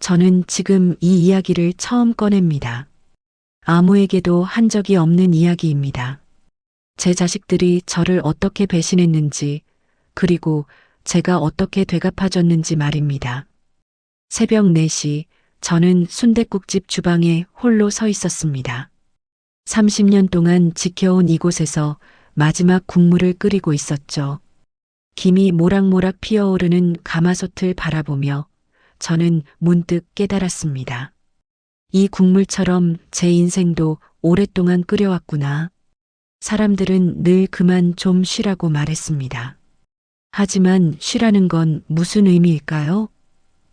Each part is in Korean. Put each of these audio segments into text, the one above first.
저는 지금 이 이야기를 처음 꺼냅니다. 아무에게도 한 적이 없는 이야기입니다. 제 자식들이 저를 어떻게 배신했는지, 그리고 제가 어떻게 되갚아줬는지 말입니다. 새벽 4시, 저는 순댓국집 주방에 홀로 서 있었습니다. 30년 동안 지켜온 이곳에서 마지막 국물을 끓이고 있었죠. 김이 모락모락 피어오르는 가마솥을 바라보며 저는 문득 깨달았습니다. 이 국물처럼 제 인생도 오랫동안 끓여왔구나. 사람들은 늘 그만 좀 쉬라고 말했습니다. 하지만 쉬라는 건 무슨 의미일까요?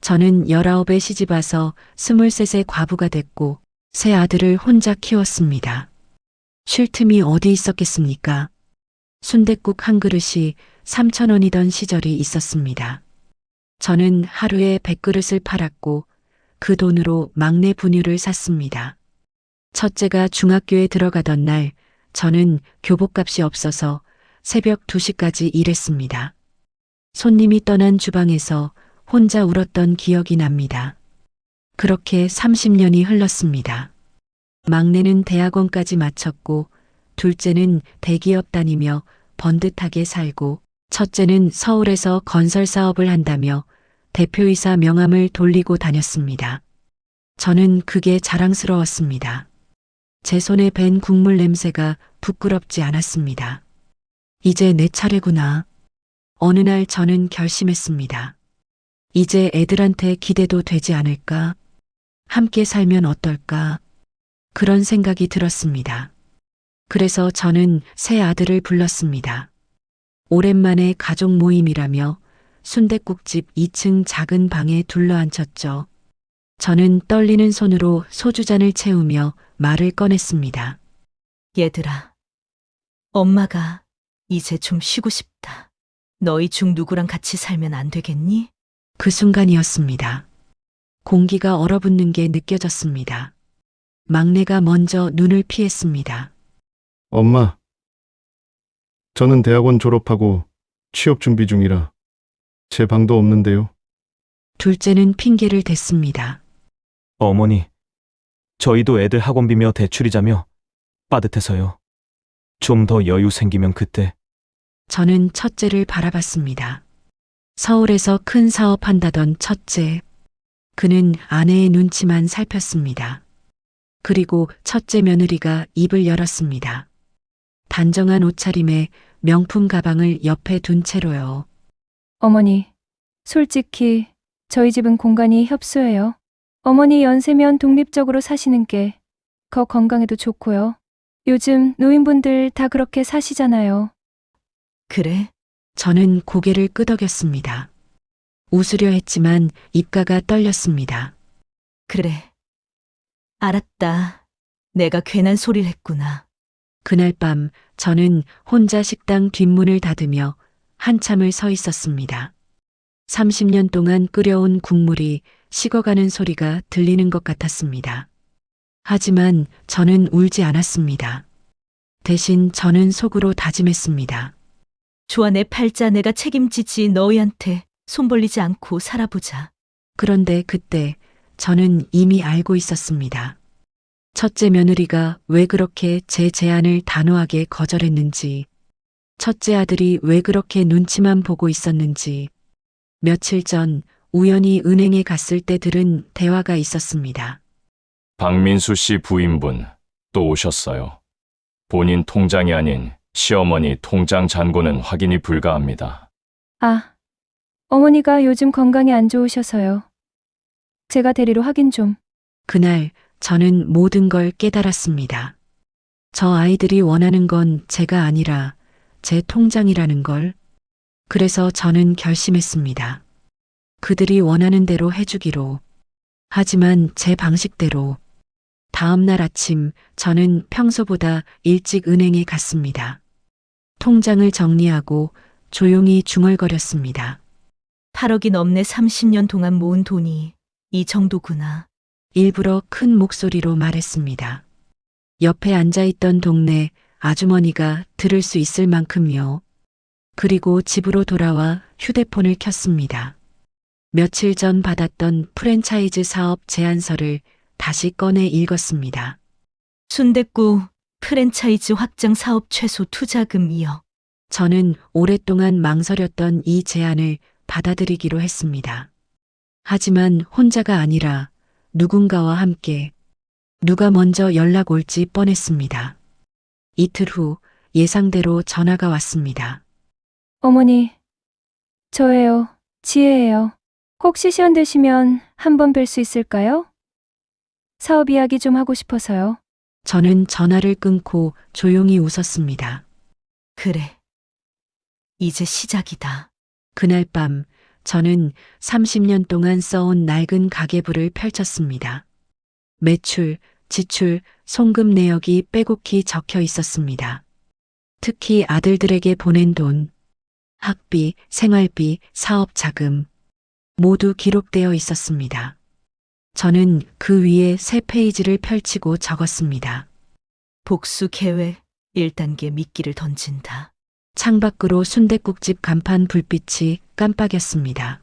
저는 19에 시집와서 23세 과부가 됐고 새 아들을 혼자 키웠습니다. 쉴 틈이 어디 있었겠습니까? 순댓국 한 그릇이 3,000원이던 시절이 있었습니다. 저는 하루에 100그릇을 팔았고 그 돈으로 막내 분유를 샀습니다. 첫째가 중학교에 들어가던 날 저는 교복값이 없어서 새벽 2시까지 일했습니다. 손님이 떠난 주방에서 혼자 울었던 기억이 납니다. 그렇게 30년이 흘렀습니다. 막내는 대학원까지 마쳤고 둘째는 대기업 다니며 번듯하게 살고 첫째는 서울에서 건설 사업을 한다며 대표이사 명함을 돌리고 다녔습니다. 저는 그게 자랑스러웠습니다. 제 손에 밴 국물 냄새가 부끄럽지 않았습니다. 이제 내 차례구나. 어느 날 저는 결심했습니다. 이제 애들한테 기대도 되지 않을까? 함께 살면 어떨까? 그런 생각이 들었습니다. 그래서 저는 새 아들을 불렀습니다. 오랜만에 가족 모임이라며 순댓국집 2층 작은 방에 둘러앉혔죠. 저는 떨리는 손으로 소주잔을 채우며 말을 꺼냈습니다. 얘들아, 엄마가 이제 좀 쉬고 싶다. 너희 중 누구랑 같이 살면 안 되겠니? 그 순간이었습니다. 공기가 얼어붙는 게 느껴졌습니다. 막내가 먼저 눈을 피했습니다. 엄마, 저는 대학원 졸업하고 취업 준비 중이라 제 방도 없는데요. 둘째는 핑계를 댔습니다. 어머니, 저희도 애들 학원비며 대출이자며 빠듯해서요. 좀 더 여유 생기면 그때. 저는 첫째를 바라봤습니다. 서울에서 큰 사업한다던 첫째. 그는 아내의 눈치만 살폈습니다. 그리고 첫째 며느리가 입을 열었습니다. 단정한 옷차림에 명품 가방을 옆에 둔 채로요. 어머니, 솔직히 저희 집은 공간이 협소해요. 어머니 연세면 독립적으로 사시는 게 더 건강에도 좋고요. 요즘 노인분들 다 그렇게 사시잖아요. 그래? 저는 고개를 끄덕였습니다. 웃으려 했지만 입가가 떨렸습니다. 그래. 알았다. 내가 괜한 소리를 했구나. 그날 밤 저는 혼자 식당 뒷문을 닫으며 한참을 서 있었습니다. 30년 동안 끓여온 국물이 식어가는 소리가 들리는 것 같았습니다. 하지만 저는 울지 않았습니다. 대신 저는 속으로 다짐했습니다. 좋아, 내 팔자 내가 책임지지. 너희한테 손 벌리지 않고 살아보자. 그런데 그때 저는 이미 알고 있었습니다. 첫째 며느리가 왜 그렇게 제 제안을 단호하게 거절했는지, 첫째 아들이 왜 그렇게 눈치만 보고 있었는지, 며칠 전 우연히 은행에 갔을 때 들은 대화가 있었습니다. 박민수 씨 부인분 또 오셨어요. 본인 통장이 아닌 시어머니 통장 잔고는 확인이 불가합니다. 아, 어머니가 요즘 건강이 안 좋으셔서요. 제가 대리로 확인 좀. 그날 저는 모든 걸 깨달았습니다. 저 아이들이 원하는 건 제가 아니라 제 통장이라는 걸. 그래서 저는 결심했습니다. 그들이 원하는 대로 해주기로. 하지만 제 방식대로. 다음 날 아침 저는 평소보다 일찍 은행에 갔습니다. 통장을 정리하고 조용히 중얼거렸습니다. 8억이 넘네. 30년 동안 모은 돈이 이 정도구나. 일부러 큰 목소리로 말했습니다. 옆에 앉아있던 동네 아주머니가 들을 수 있을 만큼요. 그리고 집으로 돌아와 휴대폰을 켰습니다. 며칠 전 받았던 프랜차이즈 사업 제안서를 다시 꺼내 읽었습니다. 순댓국 프랜차이즈 확장 사업 최소 투자금이요. 저는 오랫동안 망설였던 이 제안을 받아들이기로 했습니다. 하지만 혼자가 아니라 누군가와 함께 누가 먼저 연락 올지 뻔했습니다. 이틀 후 예상대로 전화가 왔습니다. 어머니, 저예요. 지혜예요. 혹시 시간 되시면 한번 뵐 수 있을까요? 사업 이야기 좀 하고 싶어서요. 저는 전화를 끊고 조용히 웃었습니다. 그래. 이제 시작이다. 그날 밤 저는 30년 동안 써온 낡은 가계부를 펼쳤습니다. 매출, 지출, 송금 내역이 빼곡히 적혀 있었습니다. 특히 아들들에게 보낸 돈, 학비, 생활비, 사업 자금 모두 기록되어 있었습니다. 저는 그 위에 3페이지를 펼치고 적었습니다. 복수 계획 1단계 미끼를 던진다. 창밖으로 순댓국집 간판 불빛이 깜빡였습니다.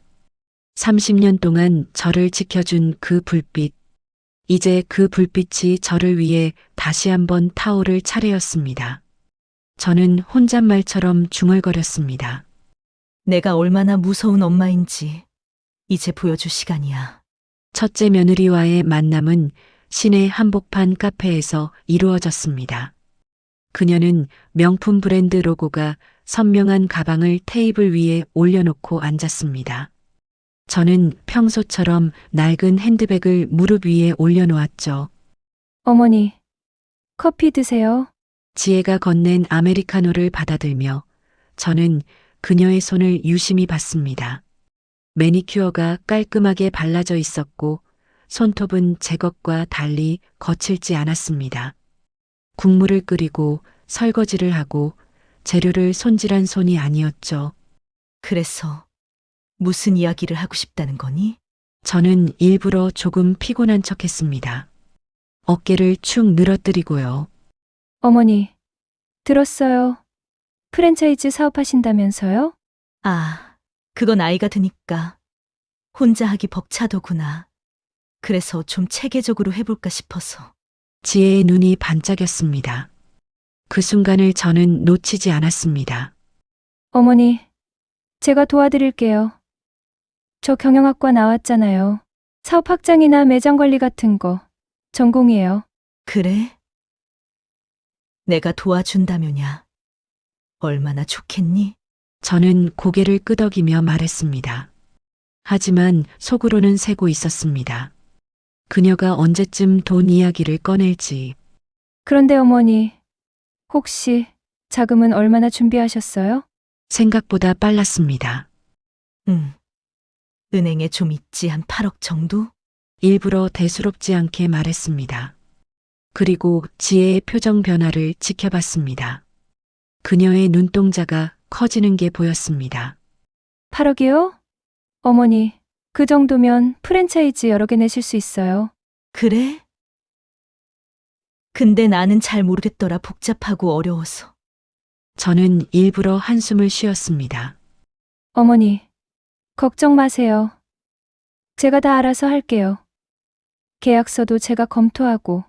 30년 동안 저를 지켜준 그 불빛, 이제 그 불빛이 저를 위해 다시 한번 타오를 차례였습니다. 저는 혼잣말처럼 중얼거렸습니다. 내가 얼마나 무서운 엄마인지 이제 보여줄 시간이야. 첫째 며느리와의 만남은 시내 한복판 카페에서 이루어졌습니다. 그녀는 명품 브랜드 로고가 선명한 가방을 테이블 위에 올려놓고 앉았습니다. 저는 평소처럼 낡은 핸드백을 무릎 위에 올려놓았죠. 어머니, 커피 드세요. 지혜가 건넨 아메리카노를 받아들며 저는 그녀의 손을 유심히 봤습니다. 매니큐어가 깔끔하게 발라져 있었고 손톱은 제 것과 달리 거칠지 않았습니다. 국물을 끓이고 설거지를 하고 재료를 손질한 손이 아니었죠. 그래서 무슨 이야기를 하고 싶다는 거니? 저는 일부러 조금 피곤한 척했습니다. 어깨를 축 늘어뜨리고요. 어머니, 들었어요. 프랜차이즈 사업하신다면서요? 아, 그건 나이가 드니까 혼자 하기 벅차더구나. 그래서 좀 체계적으로 해볼까 싶어서. 지혜의 눈이 반짝였습니다. 그 순간을 저는 놓치지 않았습니다. 어머니, 제가 도와드릴게요. 저 경영학과 나왔잖아요. 사업 확장이나 매장 관리 같은 거 전공이에요. 그래? 내가 도와준다면야 얼마나 좋겠니? 저는 고개를 끄덕이며 말했습니다. 하지만 속으로는 세고 있었습니다. 그녀가 언제쯤 돈 이야기를 꺼낼지. 그런데 어머니, 혹시 자금은 얼마나 준비하셨어요? 생각보다 빨랐습니다. 응. 은행에 좀 있지 한 8억 정도? 일부러 대수롭지 않게 말했습니다. 그리고 지혜의 표정 변화를 지켜봤습니다. 그녀의 눈동자가 커지는 게 보였습니다. 8억이요? 어머니, 그 정도면 프랜차이즈 여러 개 내실 수 있어요. 그래? 근데 나는 잘 모르겠더라. 복잡하고 어려워서. 저는 일부러 한숨을 쉬었습니다. 어머니, 걱정 마세요. 제가 다 알아서 할게요. 계약서도 제가 검토하고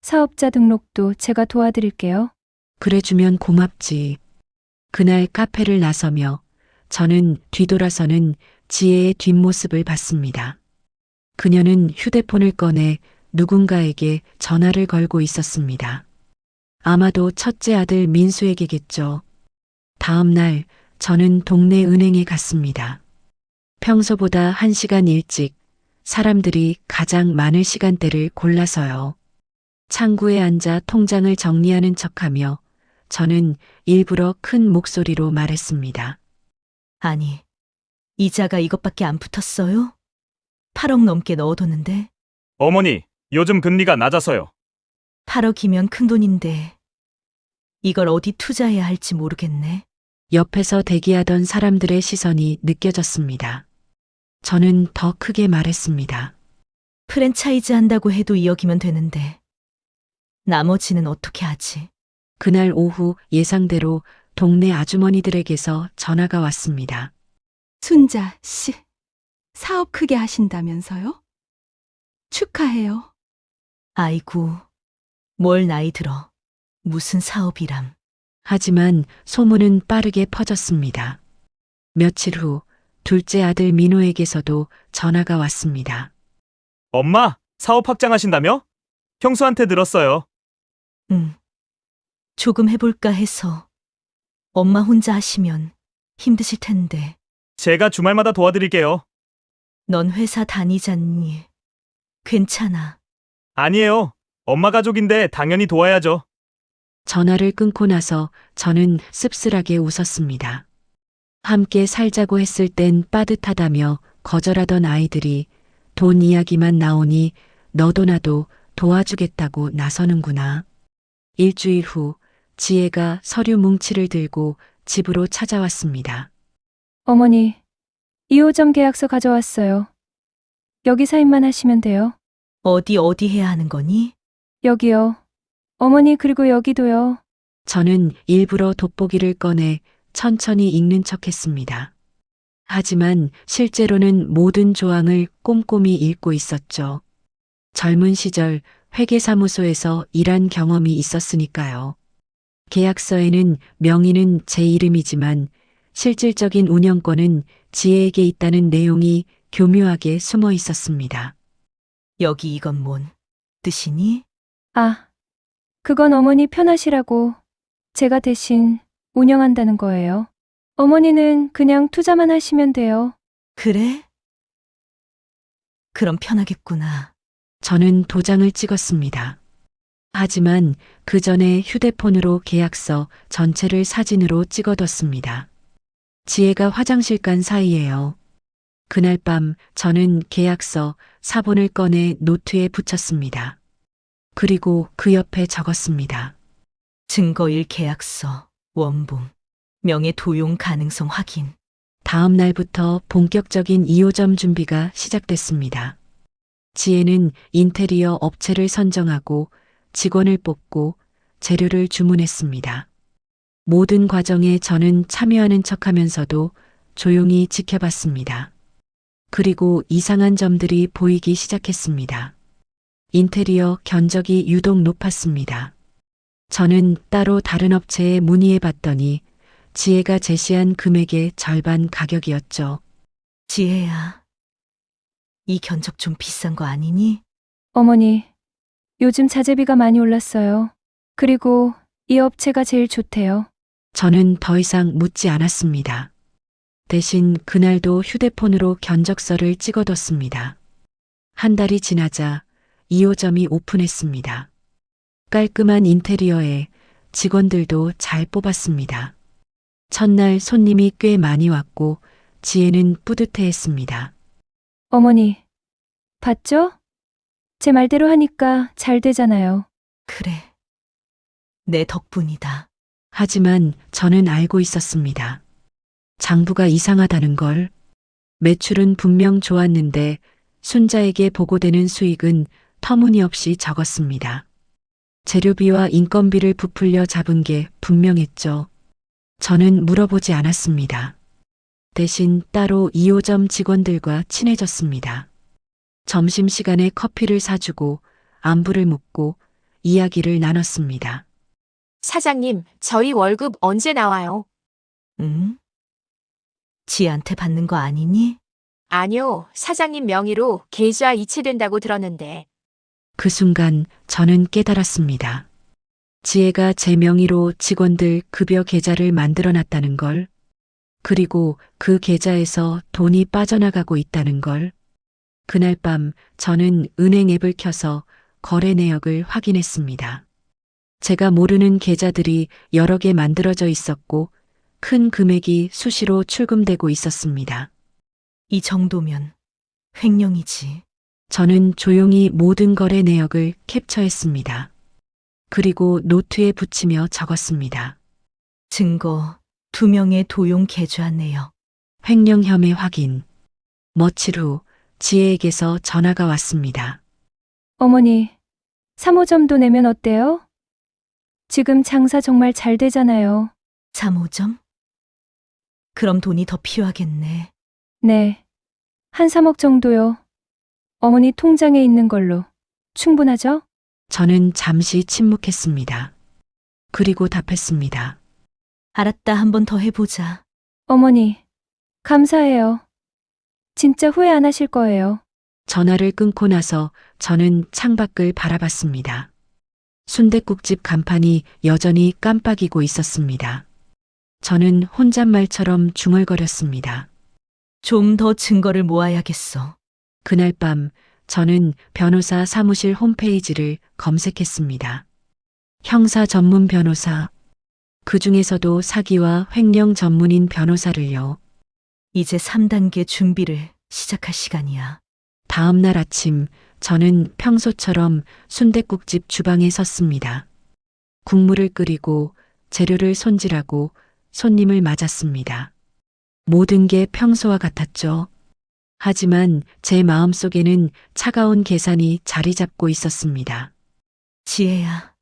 사업자 등록도 제가 도와드릴게요. 그래주면 고맙지. 그날 카페를 나서며 저는 뒤돌아서는 지혜의 뒷모습을 봤습니다. 그녀는 휴대폰을 꺼내 누군가에게 전화를 걸고 있었습니다. 아마도 첫째 아들 민수에게겠죠. 다음 날 저는 동네 은행에 갔습니다. 평소보다 1시간 일찍 사람들이 가장 많을 시간대를 골라서요. 창구에 앉아 통장을 정리하는 척하며 저는 일부러 큰 목소리로 말했습니다. 아니, 이자가 이것밖에 안 붙었어요? 8억 넘게 넣어뒀는데 어머니, 요즘 금리가 낮아서요. 8억이면 큰 돈인데 이걸 어디 투자해야 할지 모르겠네. 옆에서 대기하던 사람들의 시선이 느껴졌습니다. 저는 더 크게 말했습니다. 프랜차이즈 한다고 해도 2억이면 되는데 나머지는 어떻게 하지? 그날 오후 예상대로 동네 아주머니들에게서 전화가 왔습니다. 순자 씨, 사업 크게 하신다면서요? 축하해요. 아이고, 뭘 나이 들어. 무슨 사업이람. 하지만 소문은 빠르게 퍼졌습니다. 며칠 후 둘째 아들 민호에게서도 전화가 왔습니다. 엄마, 사업 확장하신다며? 형수한테 들었어요. 응. 조금 해볼까 해서. 엄마 혼자 하시면 힘드실 텐데. 제가 주말마다 도와드릴게요. 넌 회사 다니잖니. 괜찮아. 아니에요. 엄마 가족인데 당연히 도와야죠. 전화를 끊고 나서 저는 씁쓸하게 웃었습니다. 함께 살자고 했을 땐 빠듯하다며 거절하던 아이들이 돈 이야기만 나오니 너도 나도 도와주겠다고 나서는구나. 일주일 후 지혜가 서류 뭉치를 들고 집으로 찾아왔습니다. 어머니, 2호점 계약서 가져왔어요. 여기 사인만 하시면 돼요. 어디 해야 하는 거니? 여기요. 어머니, 그리고 여기도요. 저는 일부러 돋보기를 꺼내 천천히 읽는 척했습니다. 하지만 실제로는 모든 조항을 꼼꼼히 읽고 있었죠. 젊은 시절 회계사무소에서 일한 경험이 있었으니까요. 계약서에는 명의는 제 이름이지만 실질적인 운영권은 지혜에게 있다는 내용이 교묘하게 숨어 있었습니다. 여기 이건 뭔 뜻이니? 아, 그건 어머니 편하시라고 제가 대신 운영한다는 거예요. 어머니는 그냥 투자만 하시면 돼요. 그래? 그럼 편하겠구나. 저는 도장을 찍었습니다. 하지만 그 전에 휴대폰으로 계약서 전체를 사진으로 찍어뒀습니다. 지혜가 화장실 간 사이에요. 그날 밤 저는 계약서 사본을 꺼내 노트에 붙였습니다. 그리고 그 옆에 적었습니다. 증거일 계약서, 원본, 명예 도용 가능성 확인. 다음 날부터 본격적인 2호점 준비가 시작됐습니다. 지혜는 인테리어 업체를 선정하고 직원을 뽑고 재료를 주문했습니다. 모든 과정에 저는 참여하는 척하면서도 조용히 지켜봤습니다. 그리고 이상한 점들이 보이기 시작했습니다. 인테리어 견적이 유독 높았습니다. 저는 따로 다른 업체에 문의해 봤더니 지혜가 제시한 금액의 절반 가격이었죠. 지혜야, 이 견적 좀 비싼 거 아니니? 어머니, 요즘 자재비가 많이 올랐어요. 그리고 이 업체가 제일 좋대요. 저는 더 이상 묻지 않았습니다. 대신 그날도 휴대폰으로 견적서를 찍어뒀습니다. 한 달이 지나자 2호점이 오픈했습니다. 깔끔한 인테리어에 직원들도 잘 뽑았습니다. 첫날 손님이 꽤 많이 왔고 지혜는 뿌듯해했습니다. 어머니, 봤죠? 제 말대로 하니까 잘 되잖아요. 그래. 내 덕분이다. 하지만 저는 알고 있었습니다. 장부가 이상하다는 걸. 매출은 분명 좋았는데 순자에게 보고되는 수익은 터무니없이 적었습니다. 재료비와 인건비를 부풀려 잡은 게 분명했죠. 저는 물어보지 않았습니다. 대신 따로 2호점 직원들과 친해졌습니다. 점심시간에 커피를 사주고 안부를 묻고 이야기를 나눴습니다. 사장님, 저희 월급 언제 나와요? 응? 지혜한테 받는 거 아니니? 아니요, 사장님 명의로 계좌 이체된다고 들었는데. 그 순간 저는 깨달았습니다. 지혜가 제 명의로 직원들 급여 계좌를 만들어 놨다는 걸, 그리고 그 계좌에서 돈이 빠져나가고 있다는 걸. 그날 밤 저는 은행 앱을 켜서 거래 내역을 확인했습니다. 제가 모르는 계좌들이 여러 개 만들어져 있었고 큰 금액이 수시로 출금되고 있었습니다. 이 정도면 횡령이지. 저는 조용히 모든 거래 내역을 캡처했습니다. 그리고 노트에 붙이며 적었습니다. 증거 2명의 도용 계좌 내역. 횡령 혐의 확인. 며칠 후 지혜에게서 전화가 왔습니다. 어머니, 3호점도 내면 어때요? 지금 장사 정말 잘 되잖아요. 3호점? 그럼 돈이 더 필요하겠네. 네. 한 3억 정도요. 어머니 통장에 있는 걸로 충분하죠? 저는 잠시 침묵했습니다. 그리고 답했습니다. 알았다, 한 번 더 해보자. 어머니, 감사해요. 진짜 후회 안 하실 거예요. 전화를 끊고 나서 저는 창밖을 바라봤습니다. 순댓국집 간판이 여전히 깜빡이고 있었습니다. 저는 혼잣말처럼 중얼거렸습니다. 좀 더 증거를 모아야겠어. 그날 밤 저는 변호사 사무실 홈페이지를 검색했습니다. 형사 전문 변호사, 그 중에서도 사기와 횡령 전문인 변호사를요. 이제 3단계 준비를 시작할 시간이야. 다음 날 아침 저는 평소처럼 순댓국집 주방에 섰습니다. 국물을 끓이고 재료를 손질하고 손님을 맞았습니다. 모든 게 평소와 같았죠. 하지만 제 마음속에는 차가운 계산이 자리 잡고 있었습니다. 지혜야.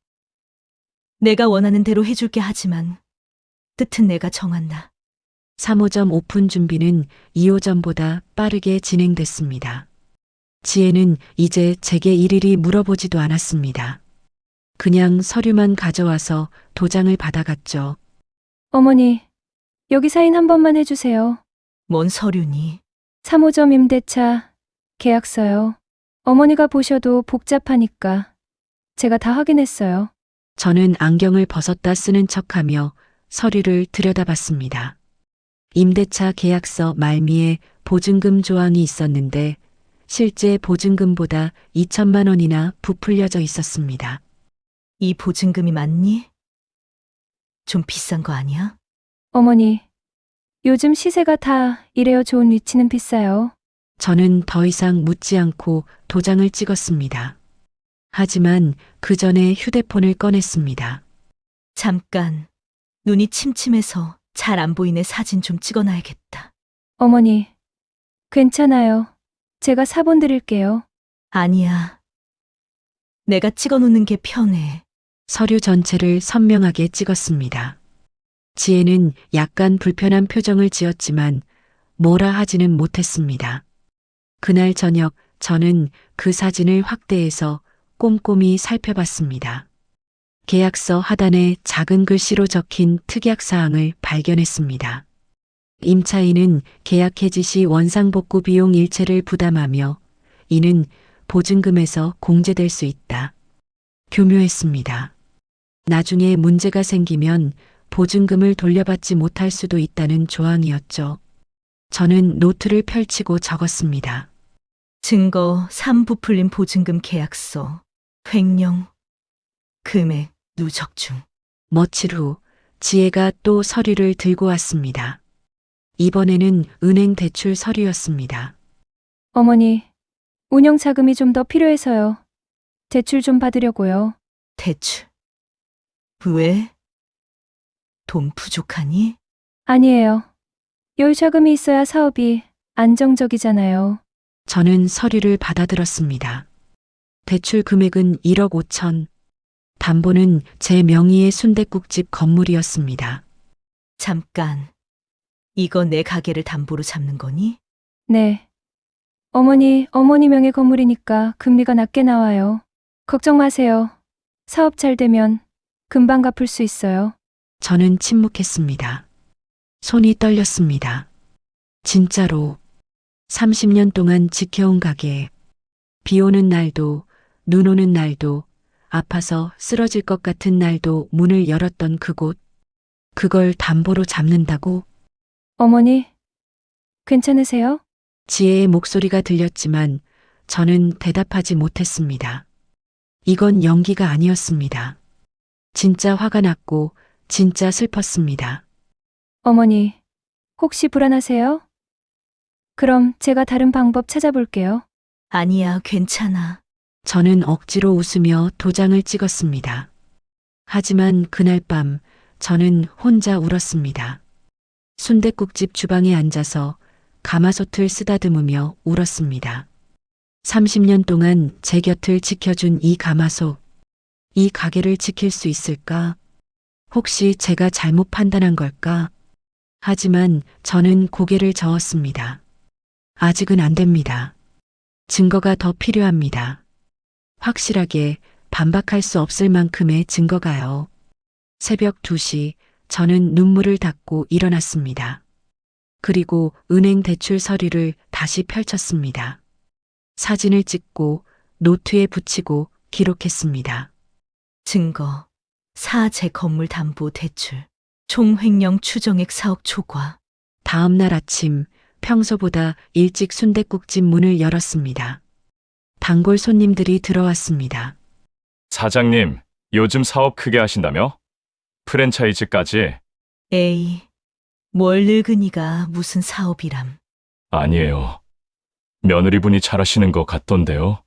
내가 원하는 대로 해줄게 하지만 뜻은 내가 정한다. 3호점 오픈 준비는 2호점보다 빠르게 진행됐습니다. 지혜는 이제 제게 일일이 물어보지도 않았습니다. 그냥 서류만 가져와서 도장을 받아갔죠. 어머니, 여기 사인 한 번만 해주세요. 뭔 서류니? 3호점 임대차 계약서요. 어머니가 보셔도 복잡하니까 제가 다 확인했어요. 저는 안경을 벗었다 쓰는 척하며 서류를 들여다봤습니다. 임대차 계약서 말미에 보증금 조항이 있었는데 실제 보증금보다 2천만 원이나 부풀려져 있었습니다. 이 보증금이 맞니? 좀 비싼 거 아니야? 어머니, 요즘 시세가 다 이래요. 좋은 위치는 비싸요. 저는 더 이상 묻지 않고 도장을 찍었습니다. 하지만 그 전에 휴대폰을 꺼냈습니다. 잠깐. 눈이 침침해서 잘 안 보이네. 사진 좀 찍어놔야겠다. 어머니, 괜찮아요. 제가 사본 드릴게요. 아니야. 내가 찍어놓는 게 편해. 서류 전체를 선명하게 찍었습니다. 지혜는 약간 불편한 표정을 지었지만 뭐라 하지는 못했습니다. 그날 저녁 저는 그 사진을 확대해서 꼼꼼히 살펴봤습니다. 계약서 하단에 작은 글씨로 적힌 특약사항을 발견했습니다. 임차인은 계약 해지 시 원상복구 비용 일체를 부담하며 이는 보증금에서 공제될 수 있다. 교묘했습니다. 나중에 문제가 생기면 보증금을 돌려받지 못할 수도 있다는 조항이었죠. 저는 노트를 펼치고 적었습니다. 증거 3 부풀린 보증금 계약서. 횡령. 금액 누적 중. 며칠 후 지혜가 또 서류를 들고 왔습니다. 이번에는 은행 대출 서류였습니다. 어머니, 운영 자금이 좀 더 필요해서요. 대출 좀 받으려고요. 대출. 왜? 돈 부족하니? 아니에요. 여유 자금이 있어야 사업이 안정적이잖아요. 저는 서류를 받아들었습니다. 대출 금액은 1억 5천. 담보는 제 명의의 순댓국집 건물이었습니다. 잠깐. 이거 내 가게를 담보로 잡는 거니? 네. 어머니 명의 건물이니까 금리가 낮게 나와요. 걱정 마세요. 사업 잘 되면 금방 갚을 수 있어요. 저는 침묵했습니다. 손이 떨렸습니다. 진짜로 30년 동안 지켜온 가게. 비 오는 날도, 눈 오는 날도, 아파서 쓰러질 것 같은 날도 문을 열었던 그곳. 그걸 담보로 잡는다고? 어머니, 괜찮으세요? 지혜의 목소리가 들렸지만 저는 대답하지 못했습니다. 이건 연기가 아니었습니다. 진짜 화가 났고 진짜 슬펐습니다. 어머니, 혹시 불안하세요? 그럼 제가 다른 방법 찾아볼게요. 아니야, 괜찮아. 저는 억지로 웃으며 도장을 찍었습니다. 하지만 그날 밤 저는 혼자 울었습니다. 순댓국집 주방에 앉아서 가마솥을 쓰다듬으며 울었습니다. 30년 동안 제 곁을 지켜준 이 가마솥, 이 가게를 지킬 수 있을까? 혹시 제가 잘못 판단한 걸까? 하지만 저는 고개를 저었습니다. 아직은 안 됩니다. 증거가 더 필요합니다. 확실하게 반박할 수 없을 만큼의 증거가요. 새벽 2시 저는 눈물을 닦고 일어났습니다. 그리고 은행 대출 서류를 다시 펼쳤습니다. 사진을 찍고 노트에 붙이고 기록했습니다. 증거, 사재 건물 담보 대출, 총 횡령 추정액 4억 초과. 다음 날 아침 평소보다 일찍 순댓국집 문을 열었습니다. 단골 손님들이 들어왔습니다. 사장님, 요즘 사업 크게 하신다며? 프랜차이즈까지? 에이, 뭘 늙은이가 무슨 사업이람. 아니에요. 며느리분이 잘하시는 것 같던데요.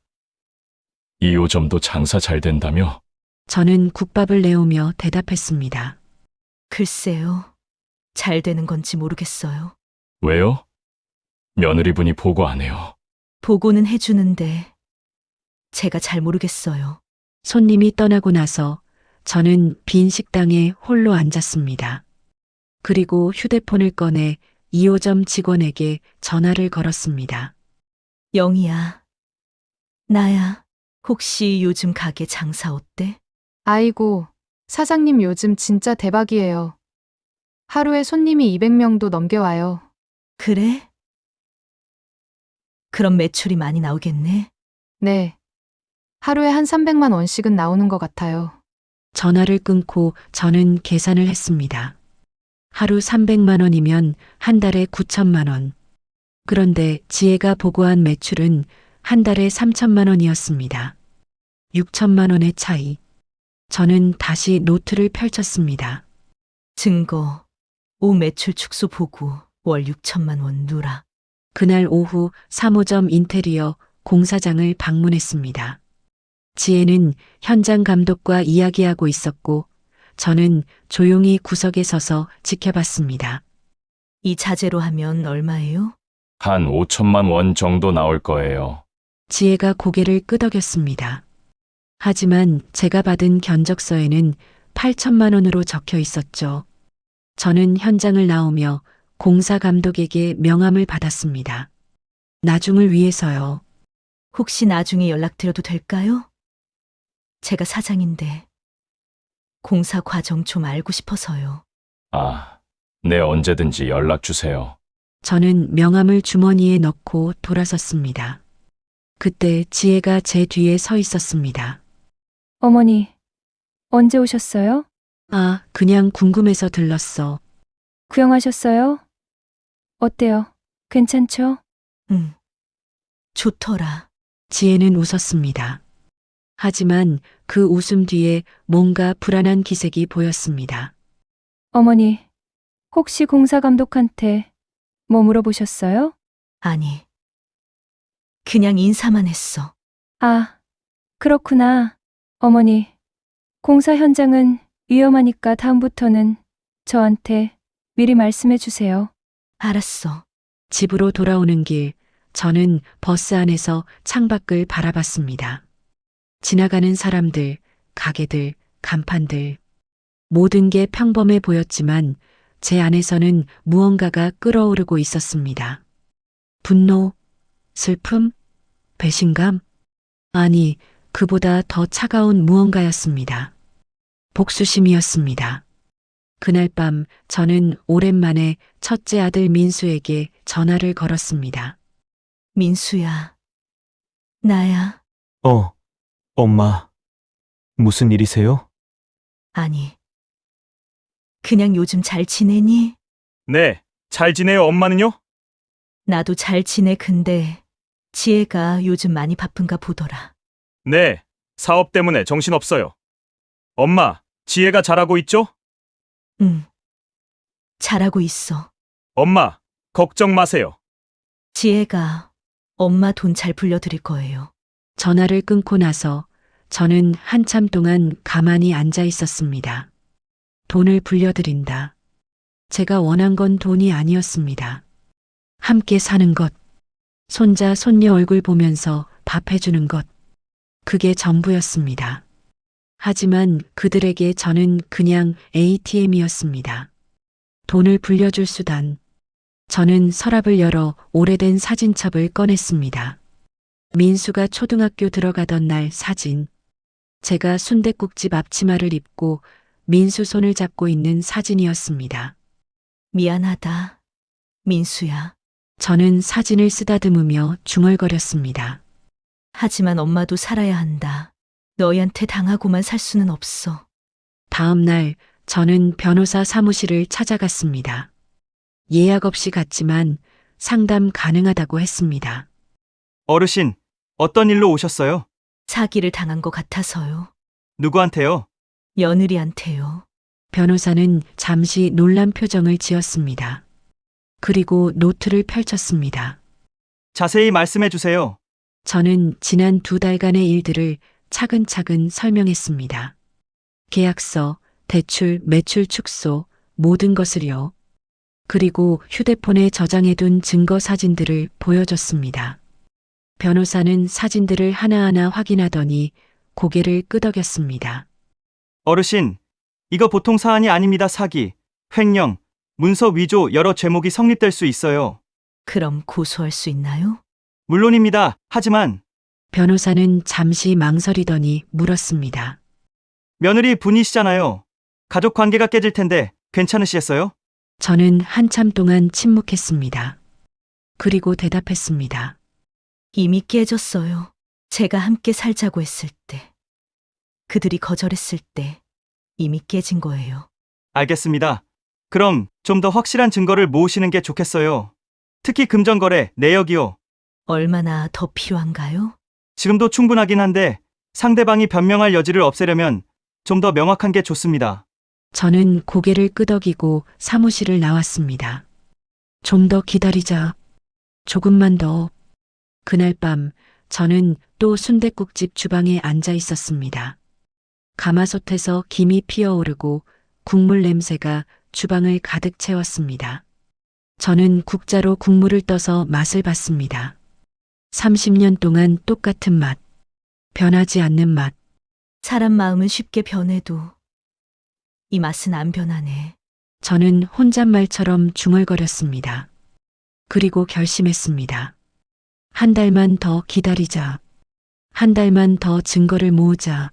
2호점도 장사 잘 된다며? 저는 국밥을 내오며 대답했습니다. 글쎄요. 잘 되는 건지 모르겠어요. 왜요? 며느리분이 보고 안 해요. 보고는 해주는데 제가 잘 모르겠어요. 손님이 떠나고 나서 저는 빈 식당에 홀로 앉았습니다. 그리고 휴대폰을 꺼내 2호점 직원에게 전화를 걸었습니다. 영희야, 나야. 혹시 요즘 가게 장사 어때? 아이고, 사장님 요즘 진짜 대박이에요. 하루에 손님이 200명도 넘겨와요. 그래? 그럼 매출이 많이 나오겠네. 네. 하루에 한 300만 원씩은 나오는 것 같아요. 전화를 끊고 저는 계산을 했습니다. 하루 300만 원이면 한 달에 9천만 원. 그런데 지혜가 보고한 매출은 한 달에 3천만 원이었습니다. 6천만 원의 차이. 저는 다시 노트를 펼쳤습니다. 증거, 오 매출 축소 보고 월 6천만 원 누라. 그날 오후 3호점 인테리어 공사장을 방문했습니다. 지혜는 현장 감독과 이야기하고 있었고 저는 조용히 구석에 서서 지켜봤습니다. 이 자재로 하면 얼마예요? 한 5천만 원 정도 나올 거예요. 지혜가 고개를 끄덕였습니다. 하지만 제가 받은 견적서에는 8천만 원으로 적혀 있었죠. 저는 현장을 나오며 공사 감독에게 명함을 받았습니다. 나중을 위해서요. 혹시 나중에 연락드려도 될까요? 제가 사장인데 공사 과정 좀 알고 싶어서요. 아, 네, 언제든지 연락 주세요. 저는 명함을 주머니에 넣고 돌아섰습니다. 그때 지혜가 제 뒤에 서 있었습니다. 어머니, 언제 오셨어요? 아, 그냥 궁금해서 들렀어. 구형하셨어요? 어때요? 괜찮죠? 응. 좋더라. 지혜는 웃었습니다. 하지만 그 웃음 뒤에 뭔가 불안한 기색이 보였습니다. 어머니, 혹시 공사 감독한테 뭐 물어보셨어요? 아니. 그냥 인사만 했어. 아, 그렇구나. 어머니, 공사 현장은 위험하니까 다음부터는 저한테 미리 말씀해 주세요. 알았어. 집으로 돌아오는 길, 저는 버스 안에서 창밖을 바라봤습니다. 지나가는 사람들, 가게들, 간판들. 모든 게 평범해 보였지만 제 안에서는 무언가가 끓어오르고 있었습니다. 분노, 슬픔, 배신감? 아니, 그보다 더 차가운 무언가였습니다. 복수심이었습니다. 그날 밤 저는 오랜만에 첫째 아들 민수에게 전화를 걸었습니다. 민수야. 나야. 엄마. 무슨 일이세요? 아니. 그냥 요즘 잘 지내니? 네, 잘 지내요, 엄마는요? 나도 잘 지내. 근데 지혜가 요즘 많이 바쁜가 보더라. 네, 사업 때문에 정신없어요. 엄마, 지혜가 잘하고 있죠? 응. 잘하고 있어. 엄마, 걱정 마세요. 지혜가 엄마 돈 잘 불려드릴 거예요. 전화를 끊고 나서 저는 한참 동안 가만히 앉아 있었습니다. 돈을 불려드린다. 제가 원한 건 돈이 아니었습니다. 함께 사는 것, 손자, 손녀 얼굴 보면서 밥 해주는 것, 그게 전부였습니다. 하지만 그들에게 저는 그냥 ATM이었습니다. 돈을 불려줄 수단, 저는 서랍을 열어 오래된 사진첩을 꺼냈습니다. 민수가 초등학교 들어가던 날 사진. 제가 순댓국집 앞치마를 입고 민수 손을 잡고 있는 사진이었습니다. 미안하다. 민수야. 저는 사진을 쓰다듬으며 중얼거렸습니다. 하지만 엄마도 살아야 한다. 너희한테 당하고만 살 수는 없어. 다음 날 저는 변호사 사무실을 찾아갔습니다. 예약 없이 갔지만 상담 가능하다고 했습니다. 어르신, 어떤 일로 오셨어요? 사기를 당한 것 같아서요. 누구한테요? 며느리한테요. 변호사는 잠시 놀란 표정을 지었습니다. 그리고 노트를 펼쳤습니다. 자세히 말씀해 주세요. 저는 지난 2달간의 일들을 차근차근 설명했습니다. 계약서, 대출, 매출 축소, 모든 것을요. 그리고 휴대폰에 저장해둔 증거 사진들을 보여줬습니다. 변호사는 사진들을 하나하나 확인하더니 고개를 끄덕였습니다. 어르신, 이거 보통 사안이 아닙니다. 사기, 횡령, 문서 위조 여러 죄목이 성립될 수 있어요. 그럼 고소할 수 있나요? 물론입니다. 하지만 변호사는 잠시 망설이더니 물었습니다. 며느리 분이시잖아요. 가족 관계가 깨질 텐데 괜찮으시겠어요? 저는 한참 동안 침묵했습니다. 그리고 대답했습니다. 이미 깨졌어요. 제가 함께 살자고 했을 때. 그들이 거절했을 때 이미 깨진 거예요. 알겠습니다. 그럼 좀 더 확실한 증거를 모으시는 게 좋겠어요. 특히 금전거래, 내역이요. 얼마나 더 필요한가요? 지금도 충분하긴 한데 상대방이 변명할 여지를 없애려면 좀 더 명확한 게 좋습니다. 저는 고개를 끄덕이고 사무실을 나왔습니다. 좀 더 기다리자. 조금만 더. 그날 밤 저는 또 순댓국집 주방에 앉아 있었습니다. 가마솥에서 김이 피어오르고 국물 냄새가 주방을 가득 채웠습니다. 저는 국자로 국물을 떠서 맛을 봤습니다. 30년 동안 똑같은 맛. 변하지 않는 맛. 사람 마음은 쉽게 변해도 이 맛은 안 변하네. 저는 혼잣말처럼 중얼거렸습니다. 그리고 결심했습니다. 한 달만 더 기다리자. 한 달만 더 증거를 모으자.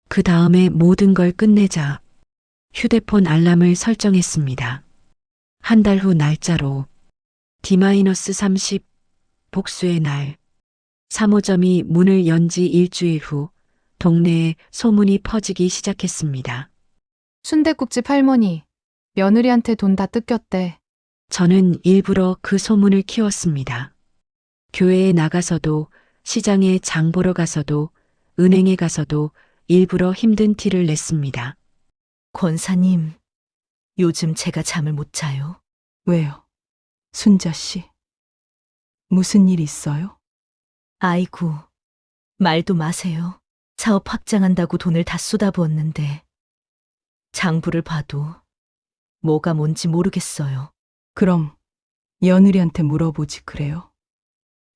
그 다음에 모든 걸 끝내자. 휴대폰 알람을 설정했습니다. 한 달 후 날짜로 D-30 복수의 날. 3호점이 문을 연 지 일주일 후 동네에 소문이 퍼지기 시작했습니다. 순댓국집 할머니, 며느리한테 돈 다 뜯겼대. 저는 일부러 그 소문을 키웠습니다. 교회에 나가서도, 시장에 장 보러 가서도, 은행에 가서도 일부러 힘든 티를 냈습니다. 권사님, 요즘 제가 잠을 못 자요. 왜요? 순자 씨. 무슨 일 있어요? 아이고, 말도 마세요. 사업 확장한다고 돈을 다 쏟아부었는데 장부를 봐도 뭐가 뭔지 모르겠어요. 그럼 며느리한테 물어보지 그래요?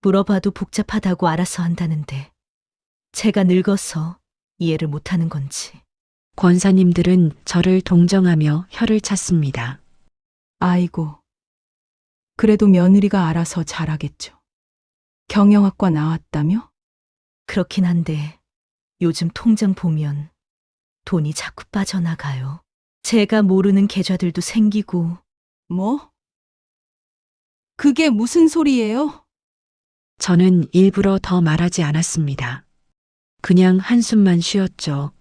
물어봐도 복잡하다고 알아서 한다는데 제가 늙어서 이해를 못하는 건지. 권사님들은 저를 동정하며 혀를 찼습니다. 아이고. 그래도 며느리가 알아서 잘하겠죠. 경영학과 나왔다며? 그렇긴 한데 요즘 통장 보면 돈이 자꾸 빠져나가요. 제가 모르는 계좌들도 생기고. 뭐? 그게 무슨 소리예요? 저는 일부러 더 말하지 않았습니다. 그냥 한숨만 쉬었죠.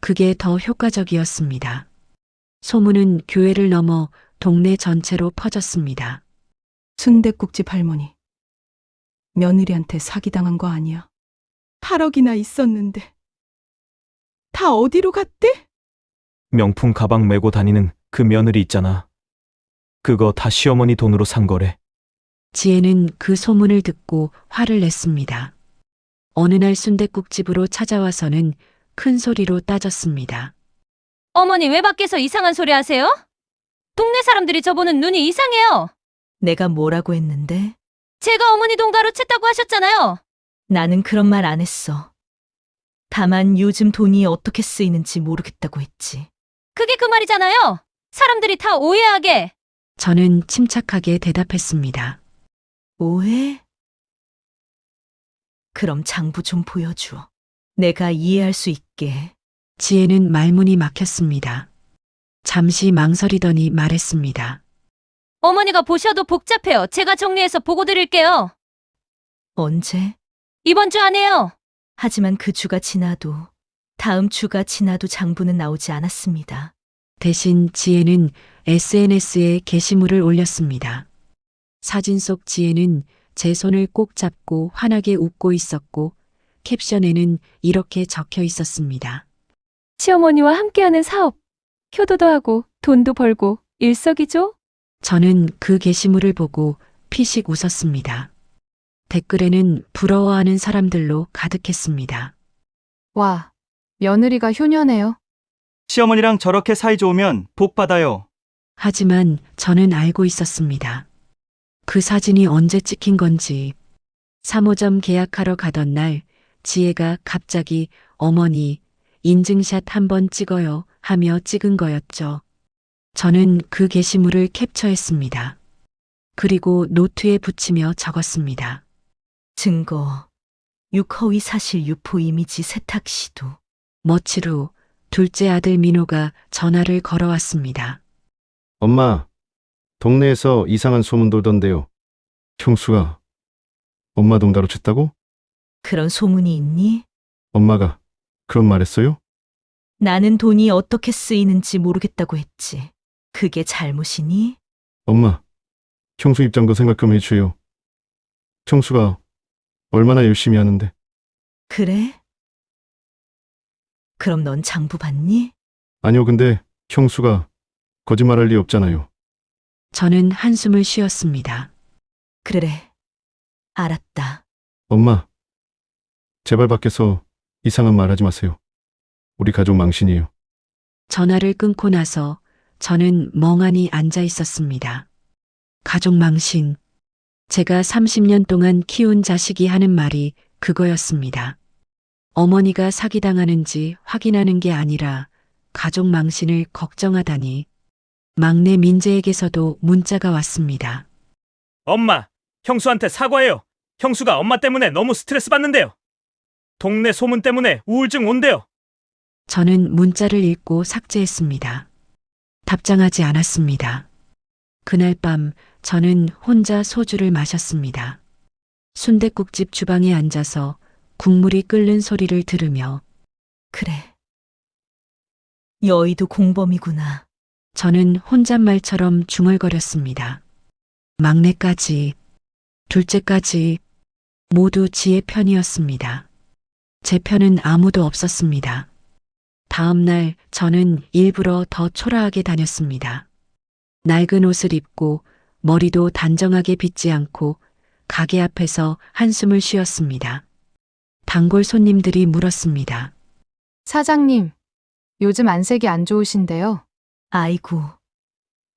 그게 더 효과적이었습니다. 소문은 교회를 넘어 동네 전체로 퍼졌습니다. 순댓국집 할머니. 며느리한테 사기당한 거 아니야? 8억이나 있었는데. 다 어디로 갔대? 명품 가방 메고 다니는 그 며느리 있잖아. 그거 다 시어머니 돈으로 산 거래. 지혜는 그 소문을 듣고 화를 냈습니다. 어느 날 순댓국집으로 찾아와서는 큰 소리로 따졌습니다. 어머니 왜 밖에서 이상한 소리 하세요? 동네 사람들이 저보는 눈이 이상해요. 내가 뭐라고 했는데? 제가 어머니 돈 가로챘다고 하셨잖아요. 나는 그런 말 안 했어. 다만 요즘 돈이 어떻게 쓰이는지 모르겠다고 했지. 그게 그 말이잖아요. 사람들이 다 오해하게. 저는 침착하게 대답했습니다. 오해? 그럼 장부 좀 보여줘. 내가 이해할 수 있게. 지혜는 말문이 막혔습니다. 잠시 망설이더니 말했습니다. 어머니가 보셔도 복잡해요. 제가 정리해서 보고 드릴게요. 언제? 이번 주 안에요. 하지만 그 주가 지나도, 다음 주가 지나도 장부는 나오지 않았습니다. 대신 지혜는 SNS에 게시물을 올렸습니다. 사진 속 지혜는 제 손을 꼭 잡고 환하게 웃고 있었고 캡션에는 이렇게 적혀 있었습니다. 시어머니와 함께하는 사업. 효도도 하고 돈도 벌고 일석이조? 저는 그 게시물을 보고 피식 웃었습니다. 댓글에는 부러워하는 사람들로 가득했습니다. 와, 며느리가 효녀네요. 시어머니랑 저렇게 사이 좋으면 복 받아요. 하지만 저는 알고 있었습니다. 그 사진이 언제 찍힌 건지. 3호점 계약하러 가던 날 지혜가 갑자기 어머니 인증샷 한번 찍어요 하며 찍은 거였죠. 저는 그 게시물을 캡처했습니다. 그리고 노트에 붙이며 적었습니다. 증거. 육허위 사실 유포 이미지 세탁 시도. 며칠 후 둘째 아들 민호가 전화를 걸어왔습니다. 엄마, 동네에서 이상한 소문 돌던데요. 형수가 엄마 돈 가로챘다고? 그런 소문이 있니? 엄마가 그런 말 했어요? 나는 돈이 어떻게 쓰이는지 모르겠다고 했지. 그게 잘못이니? 엄마, 형수 입장도 생각 좀 해줘요. 형수가 얼마나 열심히 하는데. 그래? 그럼 넌 장부 봤니? 아니요, 근데 형수가 거짓말할 리 없잖아요. 저는 한숨을 쉬었습니다. 그래. 알았다. 엄마, 제발 밖에서 이상한 말 하지 마세요. 우리 가족 망신이에요. 전화를 끊고 나서 저는 멍하니 앉아 있었습니다. 가족 망신. 제가 30년 동안 키운 자식이 하는 말이 그거였습니다. 어머니가 사기당하는지 확인하는 게 아니라 가족 망신을 걱정하다니. 막내 민재에게서도 문자가 왔습니다. 엄마, 형수한테 사과해요. 형수가 엄마 때문에 너무 스트레스 받는데요. 동네 소문 때문에 우울증 온대요. 저는 문자를 읽고 삭제했습니다. 답장하지 않았습니다. 그날 밤 저는 혼자 소주를 마셨습니다. 순댓국집 주방에 앉아서 국물이 끓는 소리를 들으며 그래. 여의도 공범이구나. 저는 혼잣말처럼 중얼거렸습니다. 막내까지, 둘째까지 모두 지혜 편이었습니다. 제 편은 아무도 없었습니다. 다음 날 저는 일부러 더 초라하게 다녔습니다. 낡은 옷을 입고 머리도 단정하게 빗지 않고 가게 앞에서 한숨을 쉬었습니다. 단골 손님들이 물었습니다. 사장님, 요즘 안색이 안 좋으신데요. 아이고.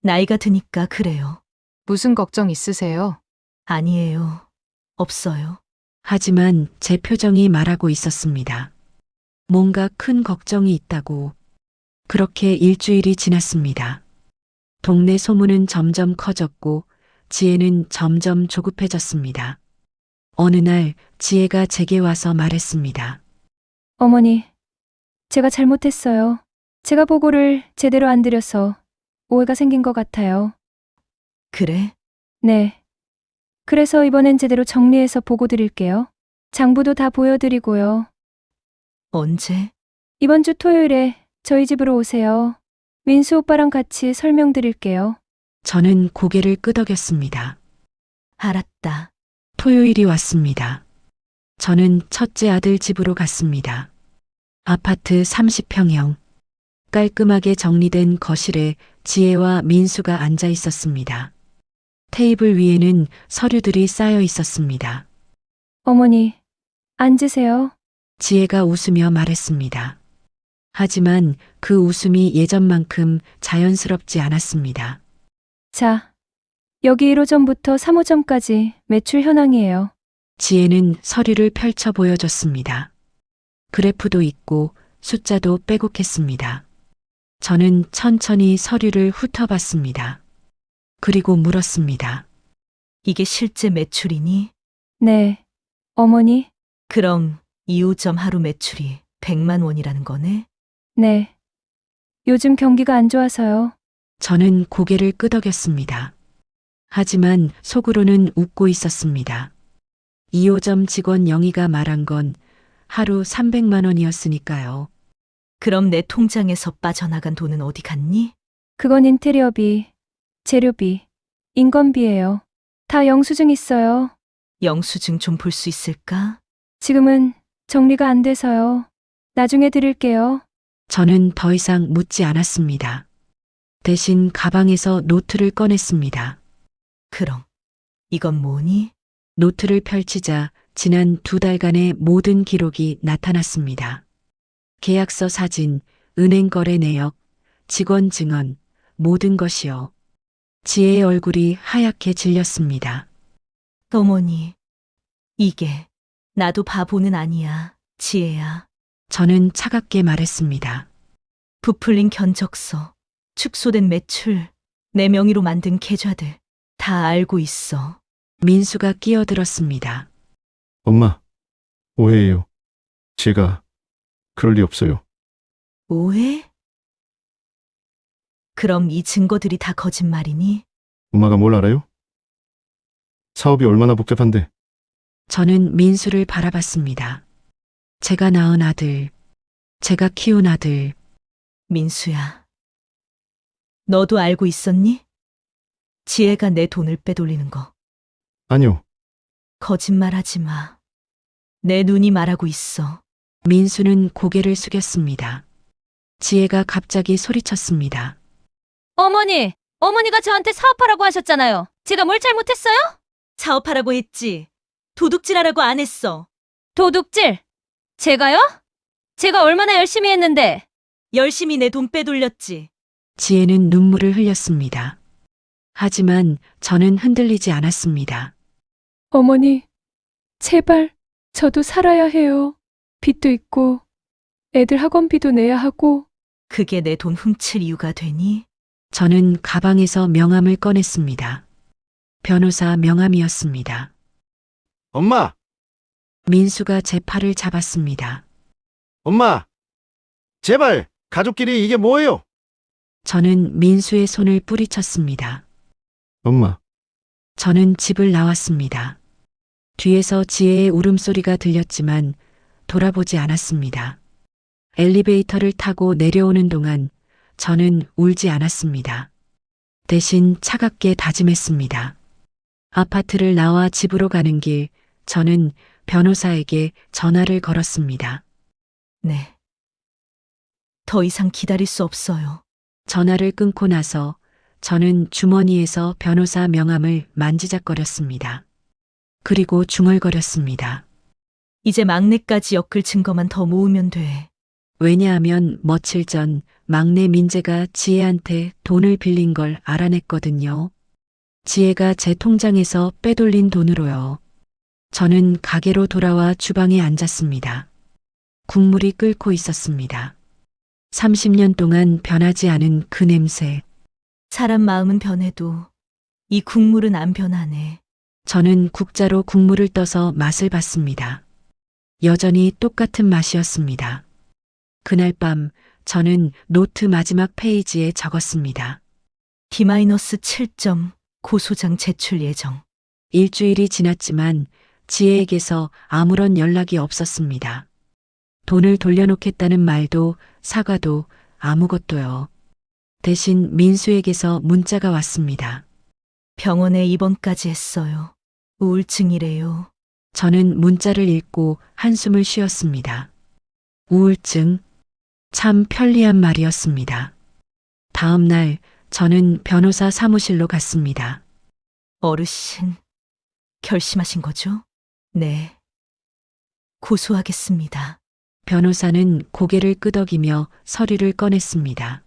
나이가 드니까 그래요. 무슨 걱정 있으세요? 아니에요. 없어요. 하지만 제 표정이 말하고 있었습니다. 뭔가 큰 걱정이 있다고. 그렇게 일주일이 지났습니다. 동네 소문은 점점 커졌고 지혜는 점점 조급해졌습니다. 어느 날 지혜가 제게 와서 말했습니다. 어머니, 제가 잘못했어요. 제가 보고를 제대로 안 드려서 오해가 생긴 것 같아요. 그래? 네. 그래서 이번엔 제대로 정리해서 보고 드릴게요. 장부도 다 보여드리고요. 언제? 이번 주 토요일에 저희 집으로 오세요. 민수 오빠랑 같이 설명드릴게요. 저는 고개를 끄덕였습니다. 알았다. 토요일이 왔습니다. 저는 첫째 아들 집으로 갔습니다. 아파트 30평형. 깔끔하게 정리된 거실에 지혜와 민수가 앉아 있었습니다. 테이블 위에는 서류들이 쌓여 있었습니다. 어머니, 앉으세요. 지혜가 웃으며 말했습니다. 하지만 그 웃음이 예전만큼 자연스럽지 않았습니다. 자, 여기 1호점부터 3호점까지 매출 현황이에요. 지혜는 서류를 펼쳐 보여줬습니다. 그래프도 있고 숫자도 빼곡했습니다. 저는 천천히 서류를 훑어봤습니다. 그리고 물었습니다. 이게 실제 매출이니? 네. 어머니? 그럼 2호점 하루 매출이 100만 원이라는 거네? 네. 요즘 경기가 안 좋아서요. 저는 고개를 끄덕였습니다. 하지만 속으로는 웃고 있었습니다. 2호점 직원 영희가 말한 건 하루 300만 원이었으니까요. 그럼 내 통장에서 빠져나간 돈은 어디 갔니? 그건 인테리어비, 재료비, 인건비예요. 다 영수증 있어요. 영수증 좀 볼 수 있을까? 지금은 정리가 안 돼서요. 나중에 드릴게요. 저는 더 이상 묻지 않았습니다. 대신 가방에서 노트를 꺼냈습니다. 그럼 이건 뭐니? 노트를 펼치자 지난 2달간의 모든 기록이 나타났습니다. 계약서 사진, 은행 거래 내역, 직원 증언, 모든 것이요. 지혜의 얼굴이 하얗게 질렸습니다. 어머니, 이게 나도 바보는 아니야, 지혜야. 저는 차갑게 말했습니다. 부풀린 견적서, 축소된 매출, 내 명의로 만든 계좌들 다 알고 있어. 민수가 끼어들었습니다. 엄마, 오해예요. 제가 그럴 리 없어요. 오해? 그럼 이 증거들이 다 거짓말이니? 엄마가 뭘 알아요? 사업이 얼마나 복잡한데. 저는 민수를 바라봤습니다. 제가 낳은 아들, 제가 키운 아들, 민수야, 너도 알고 있었니? 지혜가 내 돈을 빼돌리는 거. 아니요. 거짓말하지 마. 내 눈이 말하고 있어. 민수는 고개를 숙였습니다. 지혜가 갑자기 소리쳤습니다. 어머니! 어머니가 저한테 사업하라고 하셨잖아요. 제가 뭘 잘못했어요? 사업하라고 했지. 도둑질하라고 안 했어. 도둑질! 제가요? 제가 얼마나 열심히 했는데. 열심히 내 돈 빼돌렸지. 지혜는 눈물을 흘렸습니다. 하지만 저는 흔들리지 않았습니다. 어머니, 제발, 저도 살아야 해요. 빚도 있고, 애들 학원비도 내야 하고. 그게 내 돈 훔칠 이유가 되니? 저는 가방에서 명함을 꺼냈습니다. 변호사 명함이었습니다. 엄마! 민수가 제 팔을 잡았습니다. 엄마! 제발! 가족끼리 이게 뭐예요? 저는 민수의 손을 뿌리쳤습니다. 엄마, 저는 집을 나왔습니다. 뒤에서 지혜의 울음소리가 들렸지만 돌아보지 않았습니다. 엘리베이터를 타고 내려오는 동안 저는 울지 않았습니다. 대신 차갑게 다짐했습니다. 아파트를 나와 집으로 가는 길, 저는 변호사에게 전화를 걸었습니다. 네. 더 이상 기다릴 수 없어요. 전화를 끊고 나서 저는 주머니에서 변호사 명함을 만지작거렸습니다. 그리고 중얼거렸습니다. 이제 막내까지 엮을 증거만 더 모으면 돼. 왜냐하면 며칠 전 막내 민재가 지혜한테 돈을 빌린 걸 알아냈거든요. 지혜가 제 통장에서 빼돌린 돈으로요. 저는 가게로 돌아와 주방에 앉았습니다. 국물이 끓고 있었습니다. 30년 동안 변하지 않은 그 냄새. 사람 마음은 변해도 이 국물은 안 변하네. 저는 국자로 국물을 떠서 맛을 봤습니다. 여전히 똑같은 맛이었습니다. 그날 밤 저는 노트 마지막 페이지에 적었습니다. D-7점 고소장 제출 예정. 일주일이 지났지만 지혜에게서 아무런 연락이 없었습니다. 돈을 돌려놓겠다는 말도 사과도 아무것도요. 대신 민수에게서 문자가 왔습니다. 병원에 입원까지 했어요. 우울증이래요. 저는 문자를 읽고 한숨을 쉬었습니다. 우울증. 참 편리한 말이었습니다. 다음 날 저는 변호사 사무실로 갔습니다. 어르신, 결심하신 거죠? 네. 고소하겠습니다. 변호사는 고개를 끄덕이며 서류를 꺼냈습니다.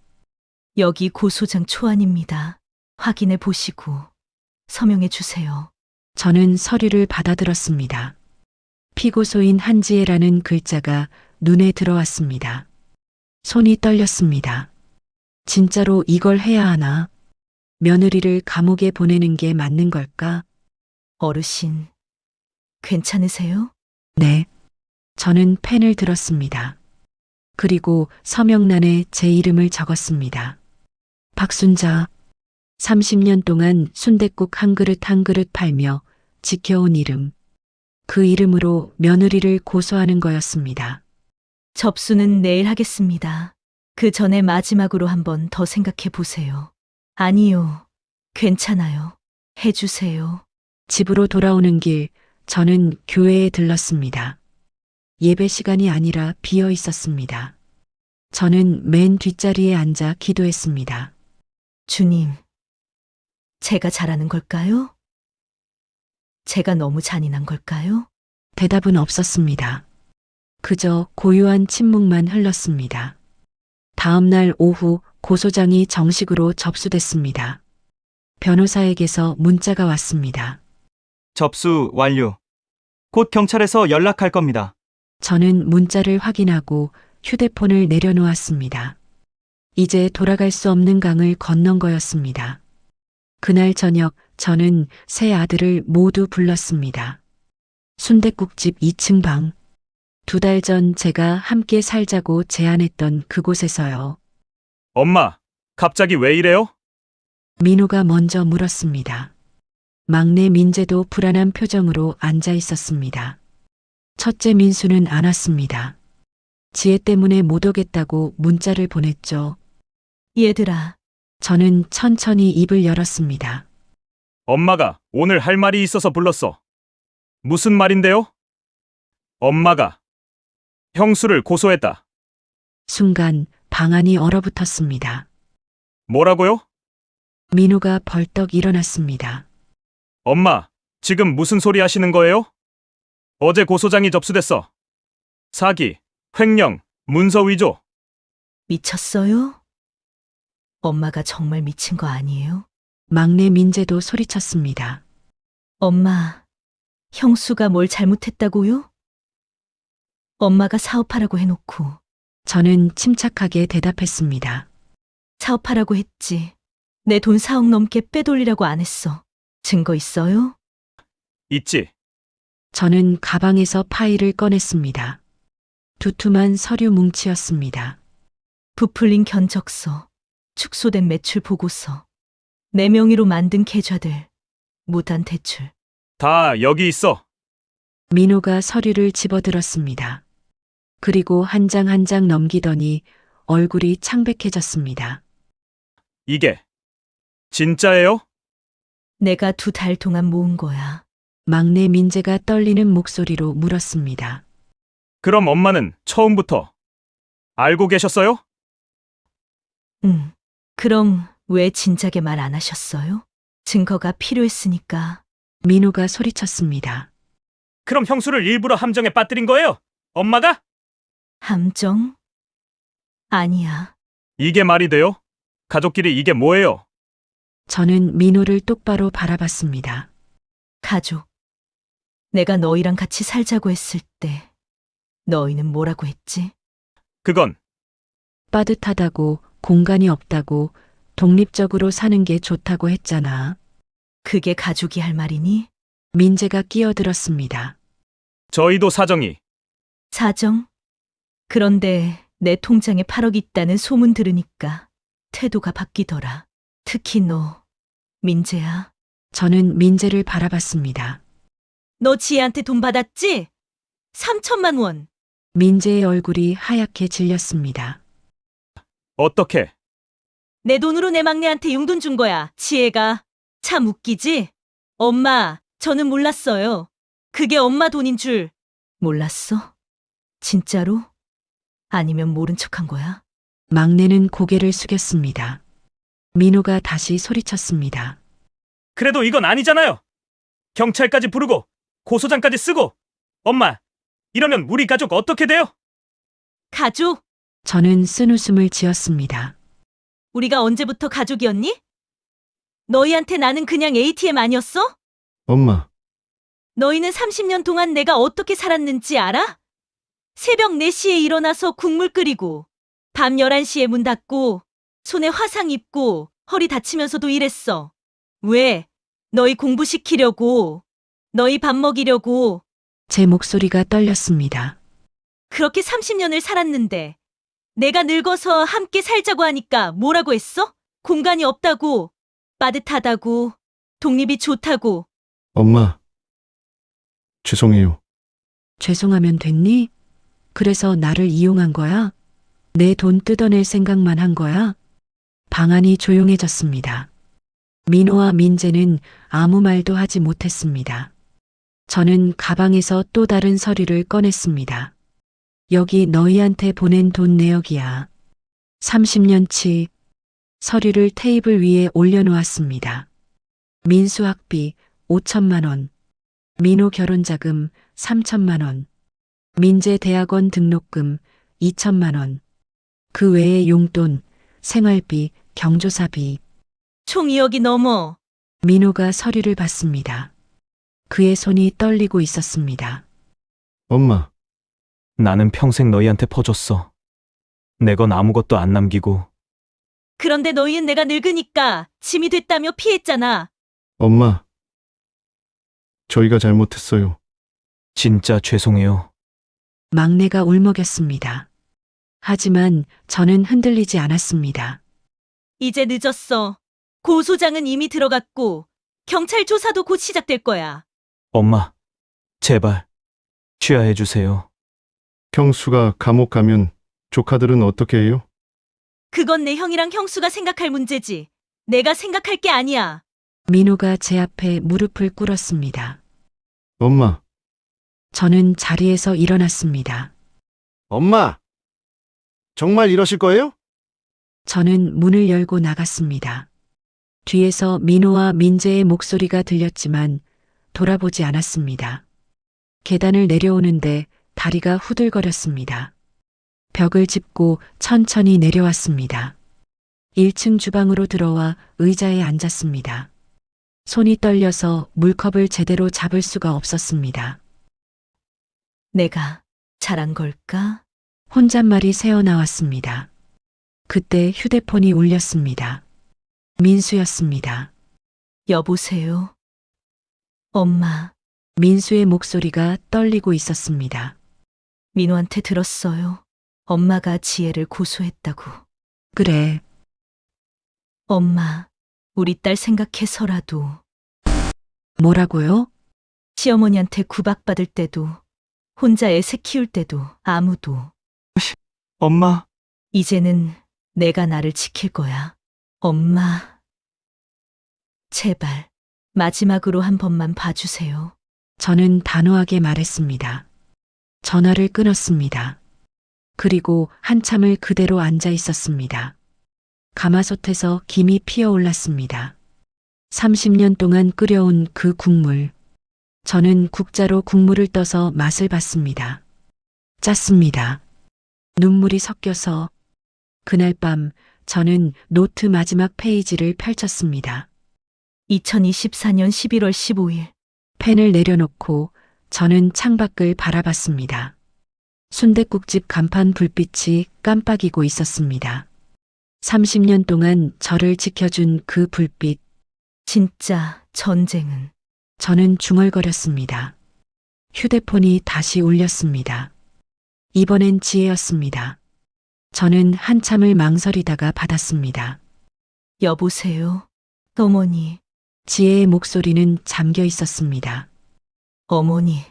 여기 고소장 초안입니다. 확인해 보시고 서명해 주세요. 저는 서류를 받아들었습니다. 피고소인 한지혜라는 글자가 눈에 들어왔습니다. 손이 떨렸습니다. 진짜로 이걸 해야 하나? 며느리를 감옥에 보내는 게 맞는 걸까? 어르신, 괜찮으세요? 네. 저는 펜을 들었습니다. 그리고 서명란에 제 이름을 적었습니다. 박순자. 30년 동안 순댓국 한 그릇 한 그릇 팔며 지켜온 이름. 그 이름으로 며느리를 고소하는 거였습니다. 접수는 내일 하겠습니다. 그 전에 마지막으로 한 번 더 생각해 보세요. 아니요. 괜찮아요. 해주세요. 집으로 돌아오는 길, 저는 교회에 들렀습니다. 예배 시간이 아니라 비어 있었습니다. 저는 맨 뒷자리에 앉아 기도했습니다. 주님, 제가 잘하는 걸까요? 제가 너무 잔인한 걸까요? 대답은 없었습니다. 그저 고요한 침묵만 흘렀습니다. 다음 날 오후 고소장이 정식으로 접수됐습니다. 변호사에게서 문자가 왔습니다. 접수 완료. 곧 경찰에서 연락할 겁니다. 저는 문자를 확인하고 휴대폰을 내려놓았습니다. 이제 돌아갈 수 없는 강을 건넌 거였습니다. 그날 저녁 저는 세 아들을 모두 불렀습니다. 순댓국집 2층 방. 2달 전 제가 함께 살자고 제안했던 그곳에서요. 엄마, 갑자기 왜 이래요? 민호가 먼저 물었습니다. 막내 민재도 불안한 표정으로 앉아 있었습니다. 첫째 민수는 안 왔습니다. 지혜 때문에 못 오겠다고 문자를 보냈죠. 얘들아, 저는 천천히 입을 열었습니다. 엄마가 오늘 할 말이 있어서 불렀어. 무슨 말인데요? 엄마가 형수를 고소했다. 순간 방안이 얼어붙었습니다. 뭐라고요? 민호가 벌떡 일어났습니다. 엄마, 지금 무슨 소리 하시는 거예요? 어제 고소장이 접수됐어. 사기, 횡령, 문서 위조. 미쳤어요? 엄마가 정말 미친 거 아니에요? 막내 민재도 소리쳤습니다. 엄마, 형수가 뭘 잘못했다고요? 엄마가 사업하라고 해놓고 저는 침착하게 대답했습니다. 사업하라고 했지. 내 돈 4억 넘게 빼돌리라고 안 했어. 증거 있어요? 있지. 저는 가방에서 파일을 꺼냈습니다. 두툼한 서류 뭉치였습니다. 부풀린 견적서, 축소된 매출 보고서, 내 명의로 만든 계좌들, 무단 대출. 다 여기 있어. 민호가 서류를 집어들었습니다. 그리고 한 장 한 장 넘기더니 얼굴이 창백해졌습니다. 이게 진짜예요? 내가 2달 동안 모은 거야. 막내 민재가 떨리는 목소리로 물었습니다. 그럼 엄마는 처음부터 알고 계셨어요? 응. 그럼 왜 진작에 말 안 하셨어요? 증거가 필요했으니까. 민호가 소리쳤습니다. 그럼 형수를 일부러 함정에 빠뜨린 거예요? 엄마가? 함정? 아니야. 이게 말이 돼요? 가족끼리 이게 뭐예요? 저는 민호를 똑바로 바라봤습니다. 가족. 내가 너희랑 같이 살자고 했을 때 너희는 뭐라고 했지? 그건 빠듯하다고, 공간이 없다고, 독립적으로 사는 게 좋다고 했잖아. 그게 가족이 할 말이니? 민재가 끼어들었습니다. 저희도 사정이. 사정? 그런데 내 통장에 8억 있다는 소문 들으니까 태도가 바뀌더라. 특히 너, 민재야. 저는 민재를 바라봤습니다. 너 지혜한테 돈 받았지? 3천만 원. 민재의 얼굴이 하얗게 질렸습니다. 어떻게? 내 돈으로 내 막내한테 용돈 준 거야, 지혜가. 참 웃기지? 엄마, 저는 몰랐어요. 그게 엄마 돈인 줄. 몰랐어? 진짜로? 아니면 모른 척한 거야? 막내는 고개를 숙였습니다. 민호가 다시 소리쳤습니다. 그래도 이건 아니잖아요. 경찰까지 부르고 고소장까지 쓰고. 엄마, 이러면 우리 가족 어떻게 돼요? 가족? 저는 쓴웃음을 지었습니다. 우리가 언제부터 가족이었니? 너희한테 나는 그냥 ATM 아니었어? 엄마, 너희는 30년 동안 내가 어떻게 살았는지 알아? 새벽 4시에 일어나서 국물 끓이고, 밤 11시에 문 닫고, 손에 화상 입고, 허리 다치면서도 일했어. 왜? 너희 공부시키려고. 너희 밥 먹이려고. 제 목소리가 떨렸습니다. 그렇게 30년을 살았는데 내가 늙어서 함께 살자고 하니까 뭐라고 했어? 공간이 없다고. 빠듯하다고. 독립이 좋다고. 엄마. 죄송해요. 죄송하면 됐니? 그래서 나를 이용한 거야? 내 돈 뜯어낼 생각만 한 거야? 방안이 조용해졌습니다. 민호와 민재는 아무 말도 하지 못했습니다. 저는 가방에서 또 다른 서류를 꺼냈습니다. 여기 너희한테 보낸 돈 내역이야. 30년치. 서류를 테이블 위에 올려놓았습니다. 민수 학비 5천만 원. 민호 결혼자금 3천만 원. 민재 대학원 등록금 2천만 원. 그 외에 용돈, 생활비, 경조사비. 총 2억이 넘어. 민호가 서류를 받습니다. 그의 손이 떨리고 있었습니다. 엄마. 나는 평생 너희한테 퍼줬어. 내 건 아무것도 안 남기고. 그런데 너희는 내가 늙으니까 짐이 됐다며 피했잖아. 엄마. 저희가 잘못했어요. 진짜 죄송해요. 막내가 울먹였습니다. 하지만 저는 흔들리지 않았습니다. 이제 늦었어. 고소장은 이미 들어갔고 경찰 조사도 곧 시작될 거야. 엄마, 제발 취하해 주세요. 형수가 감옥 가면 조카들은 어떻게 해요? 그건 내 형이랑 형수가 생각할 문제지. 내가 생각할 게 아니야. 민호가 제 앞에 무릎을 꿇었습니다. 엄마. 저는 자리에서 일어났습니다. 엄마! 정말 이러실 거예요? 저는 문을 열고 나갔습니다. 뒤에서 민호와 민재의 목소리가 들렸지만 돌아보지 않았습니다. 계단을 내려오는데 다리가 후들거렸습니다. 벽을 짚고 천천히 내려왔습니다. 1층 주방으로 들어와 의자에 앉았습니다. 손이 떨려서 물컵을 제대로 잡을 수가 없었습니다. 내가 잘한 걸까? 혼잣말이 새어나왔습니다. 그때 휴대폰이 울렸습니다. 민수였습니다. 여보세요? 엄마, 민수의 목소리가 떨리고 있었습니다. 민호한테 들었어요. 엄마가 지혜를 고소했다고. 그래, 엄마, 우리 딸 생각해서라도 뭐라고요? 시어머니한테 구박받을 때도 혼자 애새 키울 때도 아무도. 엄마, 이제는 내가 나를 지킬 거야. 엄마, 제발 마지막으로 한 번만 봐주세요. 저는 단호하게 말했습니다. 전화를 끊었습니다. 그리고 한참을 그대로 앉아 있었습니다. 가마솥에서 김이 피어올랐습니다. 30년 동안 끓여온 그 국물. 저는 국자로 국물을 떠서 맛을 봤습니다. 짰습니다. 눈물이 섞여서 그날 밤 저는 노트 마지막 페이지를 펼쳤습니다. 2024년 11월 15일. 펜을 내려놓고 저는 창밖을 바라봤습니다. 순댓국집 간판 불빛이 깜빡이고 있었습니다. 30년 동안 저를 지켜준 그 불빛. 진짜 전쟁은. 저는 중얼거렸습니다. 휴대폰이 다시 울렸습니다. 이번엔 지혜였습니다. 저는 한참을 망설이다가 받았습니다. 여보세요? 어머니. 지혜의 목소리는 잠겨 있었습니다. 어머니.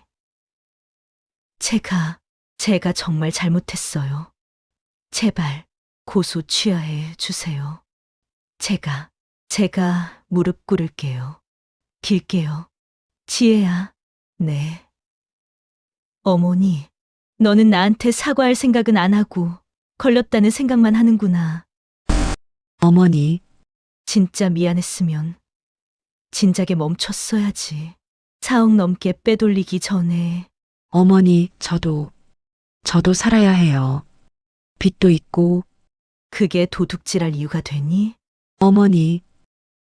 제가 정말 잘못했어요. 제발 고소 취하해 주세요. 제가 무릎 꿇을게요. 빌게요. 지혜야. 네. 어머니, 너는 나한테 사과할 생각은 안 하고 걸렸다는 생각만 하는구나. 어머니, 진짜 미안했으면 진작에 멈췄어야지. 4억 넘게 빼돌리기 전에. 어머니, 저도 살아야 해요. 빚도 있고. 그게 도둑질할 이유가 되니? 어머니,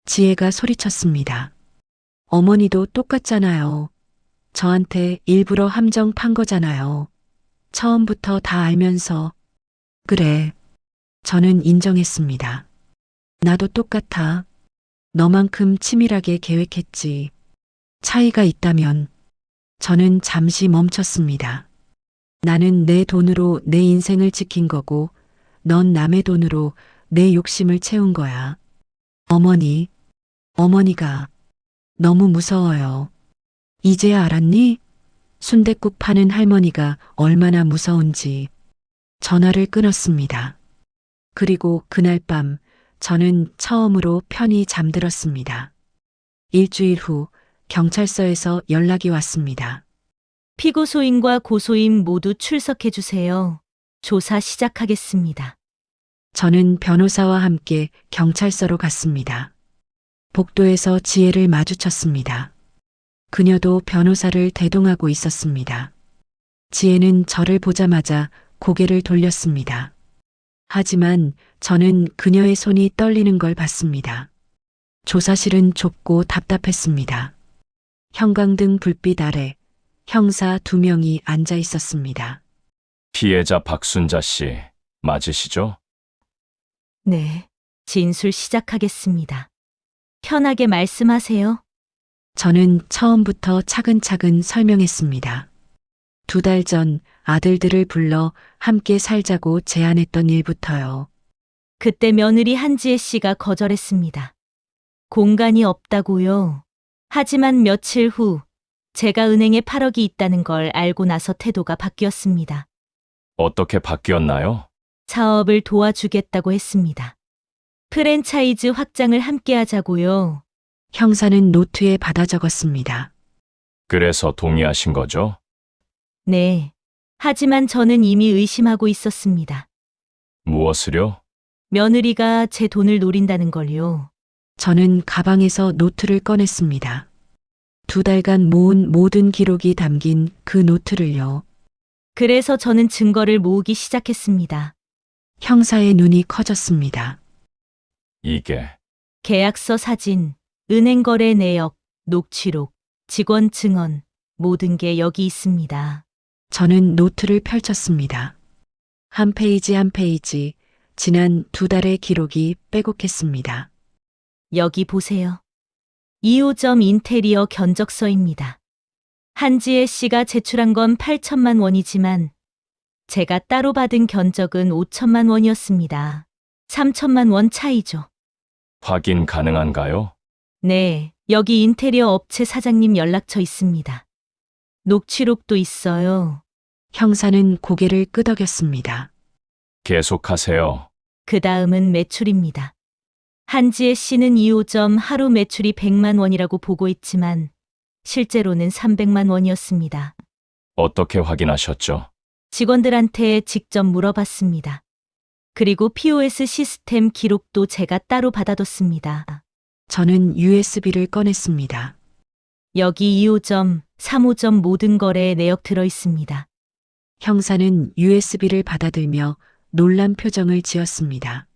지혜가 소리쳤습니다. 어머니도 똑같잖아요. 저한테 일부러 함정 판 거잖아요. 처음부터 다 알면서. 그래, 저는 인정했습니다. 나도 똑같아. 너만큼 치밀하게 계획했지. 차이가 있다면 저는 잠시 멈췄습니다. 나는 내 돈으로 내 인생을 지킨 거고 넌 남의 돈으로 내 욕심을 채운 거야. 어머니가 너무 무서워요. 이제야 알았니? 순댓국 파는 할머니가 얼마나 무서운지. 전화를 끊었습니다. 그리고 그날 밤 저는 처음으로 편히 잠들었습니다. 일주일 후 경찰서에서 연락이 왔습니다. 피고소인과 고소인 모두 출석해 주세요. 조사 시작하겠습니다. 저는 변호사와 함께 경찰서로 갔습니다. 복도에서 지혜를 마주쳤습니다. 그녀도 변호사를 대동하고 있었습니다. 지혜는 저를 보자마자 고개를 돌렸습니다. 하지만 저는 그녀의 손이 떨리는 걸 봤습니다. 조사실은 좁고 답답했습니다. 형광등 불빛 아래 형사 2명이 앉아 있었습니다. 피해자 박순자 씨, 맞으시죠? 네, 진술 시작하겠습니다. 편하게 말씀하세요. 저는 처음부터 차근차근 설명했습니다. 2달 전 아들들을 불러 함께 살자고 제안했던 일부터요. 그때 며느리 한지혜 씨가 거절했습니다. 공간이 없다고요. 하지만 며칠 후 제가 은행에 8억이 있다는 걸 알고 나서 태도가 바뀌었습니다. 어떻게 바뀌었나요? 사업을 도와주겠다고 했습니다. 프랜차이즈 확장을 함께 하자고요. 형사는 노트에 받아 적었습니다. 그래서 동의하신 거죠? 네. 하지만 저는 이미 의심하고 있었습니다. 무엇을요? 며느리가 제 돈을 노린다는 걸요. 저는 가방에서 노트를 꺼냈습니다. 2달간 모은 모든 기록이 담긴 그 노트를요. 그래서 저는 증거를 모으기 시작했습니다. 형사의 눈이 커졌습니다. 이게 계약서 사진, 은행 거래 내역, 녹취록, 직원 증언, 모든 게 여기 있습니다. 저는 노트를 펼쳤습니다. 한 페이지 한 페이지 지난 2달의 기록이 빼곡했습니다. 여기 보세요. 2호점 인테리어 견적서입니다. 한지혜 씨가 제출한 건 8천만 원이지만 제가 따로 받은 견적은 5천만 원이었습니다. 3천만 원 차이죠. 확인 가능한가요? 네, 여기 인테리어 업체 사장님 연락처 있습니다. 녹취록도 있어요. 형사는 고개를 끄덕였습니다. 계속하세요. 그 다음은 매출입니다. 한지혜 씨는 2호점 하루 매출이 100만 원이라고 보고 있지만 실제로는 300만 원이었습니다. 어떻게 확인하셨죠? 직원들한테 직접 물어봤습니다. 그리고 POS 시스템 기록도 제가 따로 받아뒀습니다. 저는 USB를 꺼냈습니다. 여기 2호점, 3호점 모든 거래에 내역 들어 있습니다. 형사는 USB를 받아들며 놀란 표정을 지었습니다.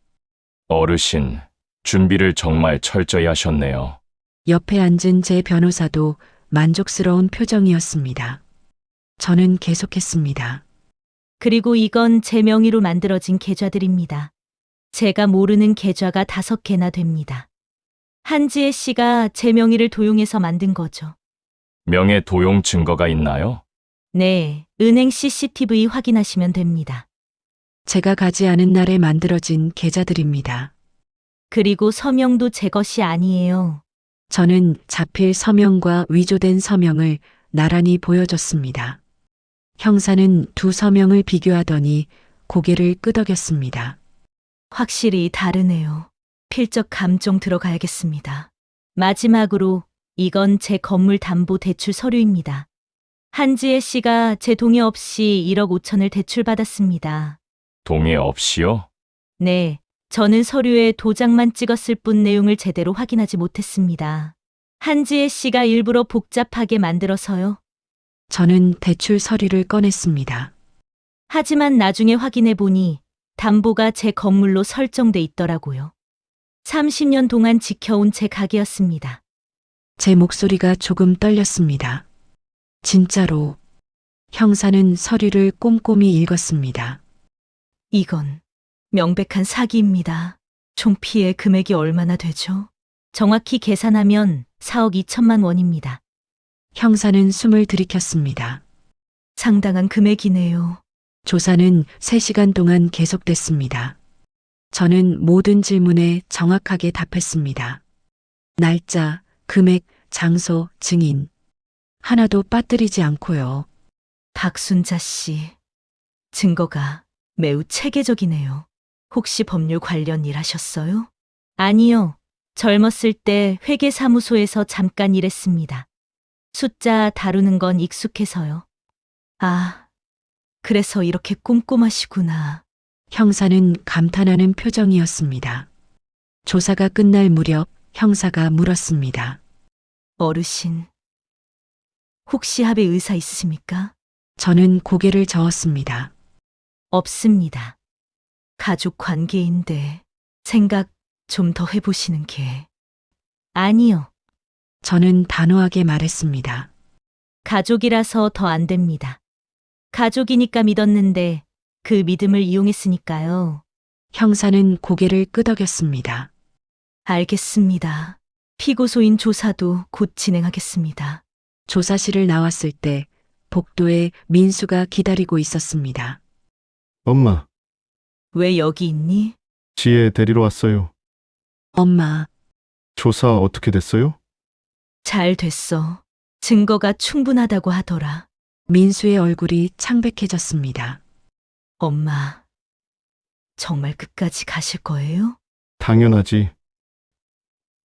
어르신, 준비를 정말 철저히 하셨네요. 옆에 앉은 제 변호사도 만족스러운 표정이었습니다. 저는 계속했습니다. 그리고 이건 제 명의로 만들어진 계좌들입니다. 제가 모르는 계좌가 5개나 됩니다. 한지혜 씨가 제 명의를 도용해서 만든 거죠. 명예 도용 증거가 있나요? 네, 은행 CCTV 확인하시면 됩니다. 제가 가지 않은 날에 만들어진 계좌들입니다. 그리고 서명도 제 것이 아니에요. 저는 자필 서명과 위조된 서명을 나란히 보여줬습니다. 형사는 2 서명을 비교하더니 고개를 끄덕였습니다. 확실히 다르네요. 필적 감정 들어가야겠습니다. 마지막으로 이건 제 건물 담보 대출 서류입니다. 한지혜 씨가 제 동의 없이 1억 5천을 대출받았습니다. 동의 없이요? 네, 저는 서류에 도장만 찍었을 뿐 내용을 제대로 확인하지 못했습니다. 한지혜 씨가 일부러 복잡하게 만들어서요. 저는 대출 서류를 꺼냈습니다. 하지만 나중에 확인해 보니 담보가 제 건물로 설정돼 있더라고요. 30년 동안 지켜온 제 가게였습니다. 제 목소리가 조금 떨렸습니다. 진짜로. 형사는 서류를 꼼꼼히 읽었습니다. 이건 명백한 사기입니다. 총 피해 금액이 얼마나 되죠? 정확히 계산하면 4억 2천만 원입니다. 형사는 숨을 들이켰습니다. 상당한 금액이네요. 조사는 3시간 동안 계속됐습니다. 저는 모든 질문에 정확하게 답했습니다. 날짜, 금액, 장소, 증인. 하나도 빠뜨리지 않고요. 박순자 씨, 증거가 매우 체계적이네요. 혹시 법률 관련 일 하셨어요? 아니요. 젊었을 때 회계사무소에서 잠깐 일했습니다. 숫자 다루는 건 익숙해서요. 아, 그래서 이렇게 꼼꼼하시구나. 형사는 감탄하는 표정이었습니다. 조사가 끝날 무렵 형사가 물었습니다. 어르신, 혹시 합의 의사 있으십니까? 저는 고개를 저었습니다. 없습니다. 가족 관계인데 생각 좀 더 해보시는 게. 아니요. 저는 단호하게 말했습니다. 가족이라서 더 안 됩니다. 가족이니까 믿었는데 그 믿음을 이용했으니까요. 형사는 고개를 끄덕였습니다. 알겠습니다. 피고소인 조사도 곧 진행하겠습니다. 조사실을 나왔을 때 복도에 민수가 기다리고 있었습니다. 엄마, 왜 여기 있니? 지혜 데리러 왔어요. 엄마, 조사 어떻게 됐어요? 잘 됐어. 증거가 충분하다고 하더라. 민수의 얼굴이 창백해졌습니다. 엄마, 정말 끝까지 가실 거예요? 당연하지.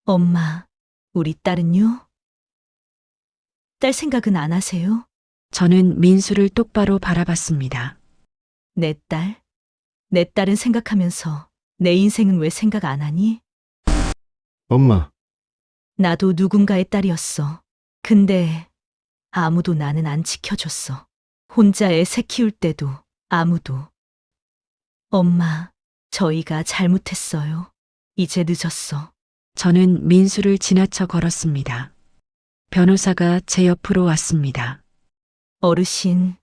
엄마, 우리 딸은요? 딸 생각은 안 하세요? 저는 민수를 똑바로 바라봤습니다. 내 딸? 내 딸은 생각하면서 내 인생은 왜 생각 안 하니? 엄마, 나도 누군가의 딸이었어. 근데 아무도 나는 안 지켜줬어. 혼자 애새 키울 때도 아무도. 엄마, 저희가 잘못했어요. 이제 늦었어. 저는 민수를 지나쳐 걸었습니다. 변호사가 제 옆으로 왔습니다. 어르신,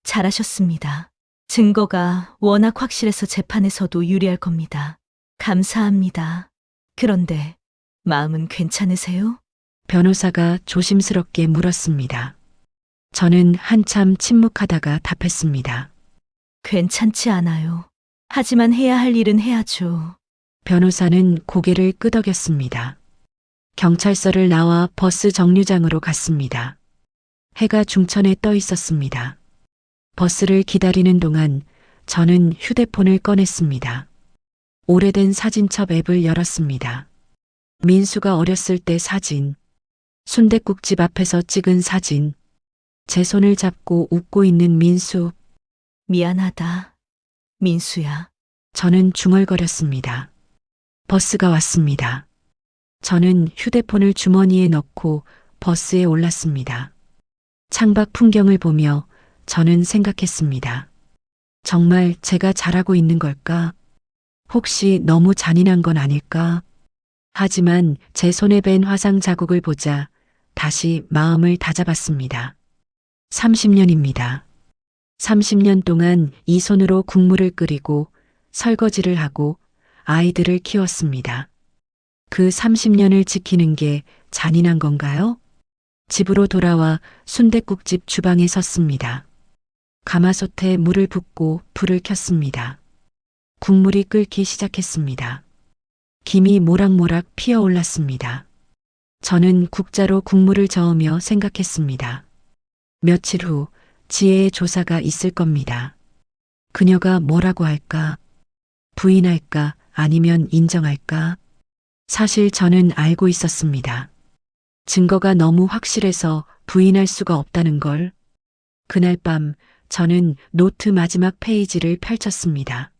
잘하셨습니다. 증거가 워낙 확실해서 재판에서도 유리할 겁니다. 감사합니다. 그런데 마음은 괜찮으세요? 변호사가 조심스럽게 물었습니다. 저는 한참 침묵하다가 답했습니다. 괜찮지 않아요. 하지만 해야 할 일은 해야죠. 변호사는 고개를 끄덕였습니다. 경찰서를 나와 버스 정류장으로 갔습니다. 해가 중천에 떠 있었습니다. 버스를 기다리는 동안 저는 휴대폰을 꺼냈습니다. 오래된 사진첩 앱을 열었습니다. 민수가 어렸을 때 사진, 순댓국집 앞에서 찍은 사진, 제 손을 잡고 웃고 있는 민수. 미안하다. 민수야. 저는 중얼거렸습니다. 버스가 왔습니다. 저는 휴대폰을 주머니에 넣고 버스에 올랐습니다. 창밖 풍경을 보며 저는 생각했습니다. 정말 제가 잘하고 있는 걸까? 혹시 너무 잔인한 건 아닐까? 하지만 제 손에 밴 화상 자국을 보자 다시 마음을 다잡았습니다. 30년입니다. 30년 동안 이 손으로 국물을 끓이고 설거지를 하고 아이들을 키웠습니다. 그 30년을 지키는 게 잔인한 건가요? 집으로 돌아와 순댓국집 주방에 섰습니다. 가마솥에 물을 붓고 불을 켰습니다. 국물이 끓기 시작했습니다. 김이 모락모락 피어올랐습니다. 저는 국자로 국물을 저으며 생각했습니다. 며칠 후 지혜의 조사가 있을 겁니다. 그녀가 뭐라고 할까? 부인할까? 아니면 인정할까? 사실 저는 알고 있었습니다. 증거가 너무 확실해서 부인할 수가 없다는 걸. 그날 밤 저는 노트 마지막 페이지를 펼쳤습니다.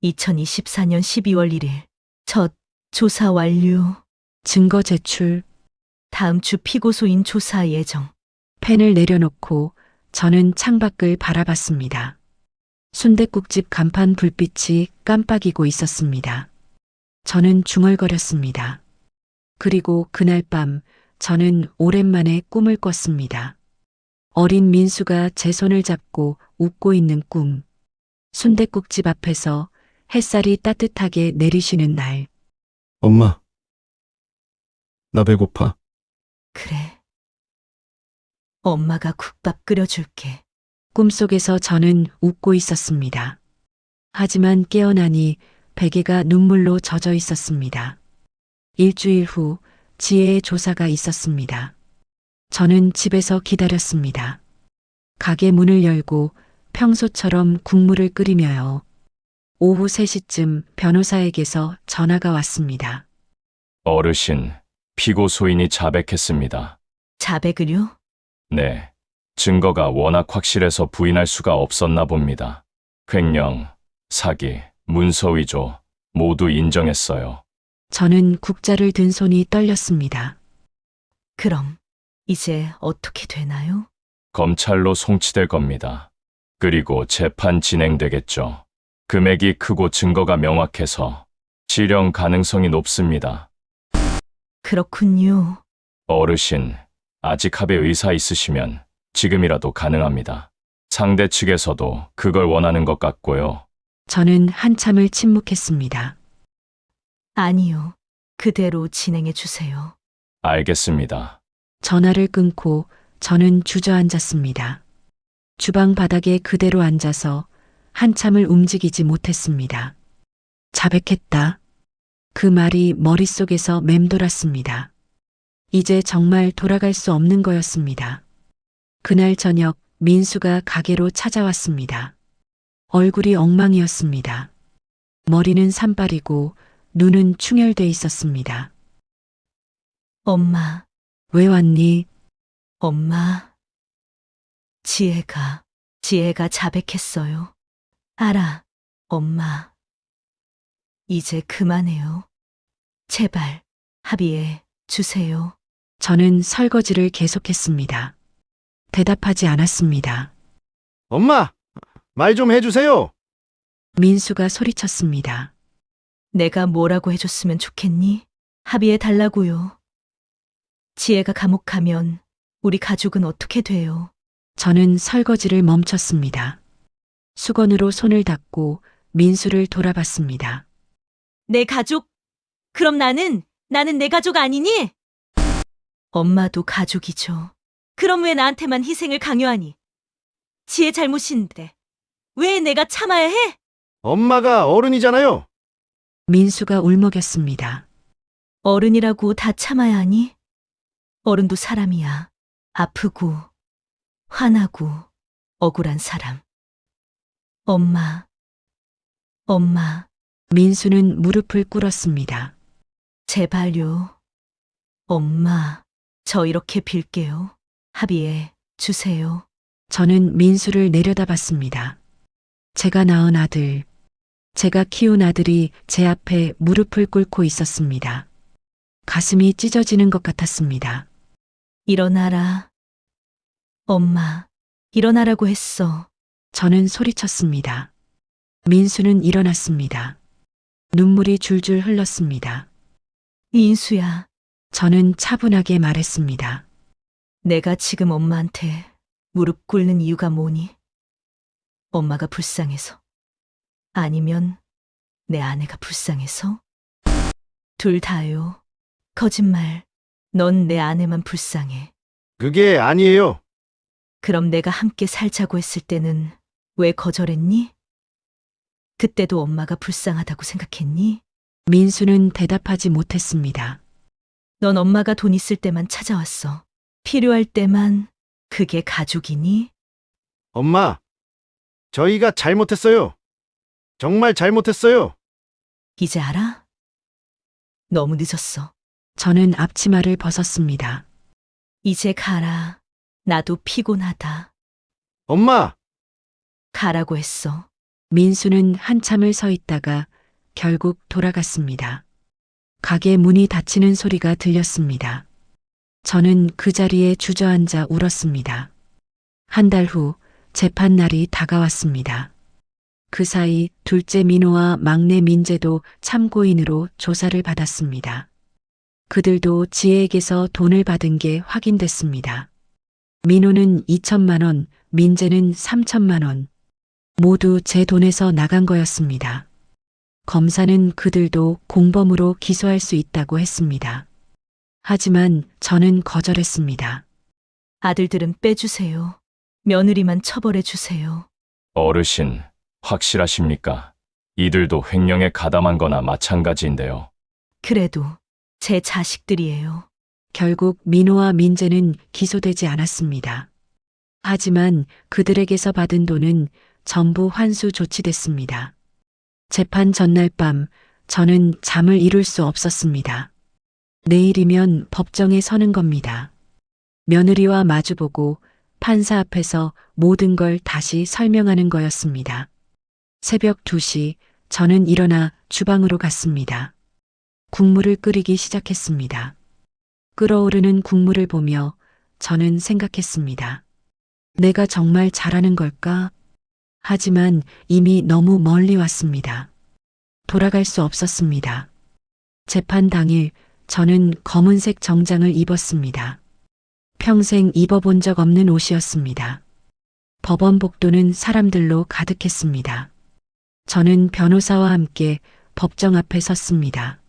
2024년 12월 1일. 첫 조사 완료. 증거 제출. 다음 주 피고소인 조사 예정. 펜을 내려놓고 저는 창밖을 바라봤습니다. 순댓국집 간판 불빛이 깜빡이고 있었습니다. 저는 중얼거렸습니다. 그리고 그날 밤 저는 오랜만에 꿈을 꿨습니다. 어린 민수가 제 손을 잡고 웃고 있는 꿈. 순댓국집 앞에서 햇살이 따뜻하게 내리시는 날. 엄마. 나 배고파. 그래. 엄마가 국밥 끓여줄게. 꿈속에서 저는 웃고 있었습니다. 하지만 깨어나니 베개가 눈물로 젖어 있었습니다. 일주일 후 지혜의 조사가 있었습니다. 저는 집에서 기다렸습니다. 가게 문을 열고 평소처럼 국물을 끓이며요. 오후 3시쯤 변호사에게서 전화가 왔습니다. 어르신, 피고 소인이 자백했습니다. 자백을요? 네. 증거가 워낙 확실해서 부인할 수가 없었나 봅니다. 횡령, 사기, 문서 위조 모두 인정했어요. 저는 국자를 든 손이 떨렸습니다. 그럼 이제 어떻게 되나요? 검찰로 송치될 겁니다. 그리고 재판 진행되겠죠. 금액이 크고 증거가 명확해서 실형 가능성이 높습니다. 그렇군요. 어르신, 아직 합의 의사 있으시면 지금이라도 가능합니다. 상대 측에서도 그걸 원하는 것 같고요. 저는 한참을 침묵했습니다. 아니요. 그대로 진행해 주세요. 알겠습니다. 전화를 끊고 저는 주저앉았습니다. 주방 바닥에 그대로 앉아서 한참을 움직이지 못했습니다. 자백했다. 그 말이 머릿속에서 맴돌았습니다. 이제 정말 돌아갈 수 없는 거였습니다. 그날 저녁 민수가 가게로 찾아왔습니다. 얼굴이 엉망이었습니다. 머리는 산발이고 눈은 충혈돼 있었습니다. 엄마, 왜 왔니? 엄마. 지혜가 자백했어요. 알아, 엄마. 이제 그만해요. 제발 합의해 주세요. 저는 설거지를 계속했습니다. 대답하지 않았습니다. 엄마, 말 좀 해주세요. 민수가 소리쳤습니다. 내가 뭐라고 해줬으면 좋겠니? 합의해 달라고요. 지혜가 감옥 가면 우리 가족은 어떻게 돼요? 저는 설거지를 멈췄습니다. 수건으로 손을 닦고 민수를 돌아봤습니다. 내 가족? 그럼 나는 내 가족 아니니? 엄마도 가족이죠. 그럼 왜 나한테만 희생을 강요하니? 지혜 잘못인데 왜 내가 참아야 해? 엄마가 어른이잖아요. 민수가 울먹였습니다. 어른이라고 다 참아야 하니? 어른도 사람이야. 아프고 화나고 억울한 사람. 엄마. 민수는 무릎을 꿇었습니다. 제발요. 엄마, 저 이렇게 빌게요. 합의해 주세요. 저는 민수를 내려다봤습니다. 제가 낳은 아들, 제가 키운 아들이 제 앞에 무릎을 꿇고 있었습니다. 가슴이 찢어지는 것 같았습니다. 일어나라. 엄마, 일어나라고 했어. 저는 소리쳤습니다. 민수는 일어났습니다. 눈물이 줄줄 흘렀습니다. 인수야, 저는 차분하게 말했습니다. 내가 지금 엄마한테 무릎 꿇는 이유가 뭐니? 엄마가 불쌍해서? 아니면 내 아내가 불쌍해서? 둘 다요. 거짓말. 넌 내 아내만 불쌍해. 그게 아니에요. 그럼 내가 함께 살자고 했을 때는 왜 거절했니? 그때도 엄마가 불쌍하다고 생각했니? 민수는 대답하지 못했습니다. 넌 엄마가 돈 있을 때만 찾아왔어. 필요할 때만. 그게 가족이니? 엄마, 저희가 잘못했어요. 정말 잘못했어요. 이제 알아? 너무 늦었어. 저는 앞치마를 벗었습니다. 이제 가라. 나도 피곤하다. 엄마, 가라고 했어. 민수는 한참을 서 있다가 결국 돌아갔습니다. 가게 문이 닫히는 소리가 들렸습니다. 저는 그 자리에 주저앉아 울었습니다. 한 달 후 재판 날이 다가왔습니다. 그 사이 둘째 민호와 막내 민재도 참고인으로 조사를 받았습니다. 그들도 지혜에게서 돈을 받은 게 확인됐습니다. 민호는 2천만 원, 민재는 3천만 원. 모두 제 돈에서 나간 거였습니다. 검사는 그들도 공범으로 기소할 수 있다고 했습니다. 하지만 저는 거절했습니다. 아들들은 빼주세요. 며느리만 처벌해 주세요. 어르신, 확실하십니까? 이들도 횡령에 가담한 거나 마찬가지인데요. 그래도 제 자식들이에요. 결국 민호와 민재는 기소되지 않았습니다. 하지만 그들에게서 받은 돈은 전부 환수 조치됐습니다. 재판 전날 밤 저는 잠을 이룰 수 없었습니다. 내일이면 법정에 서는 겁니다. 며느리와 마주보고 판사 앞에서 모든 걸 다시 설명하는 거였습니다. 새벽 2시 저는 일어나 주방으로 갔습니다. 국물을 끓이기 시작했습니다. 끓어오르는 국물을 보며 저는 생각했습니다. 내가 정말 잘하는 걸까? 하지만 이미 너무 멀리 왔습니다. 돌아갈 수 없었습니다. 재판 당일 저는 검은색 정장을 입었습니다. 평생 입어본 적 없는 옷이었습니다. 법원 복도는 사람들로 가득했습니다. 저는 변호사와 함께 법정 앞에 섰습니다.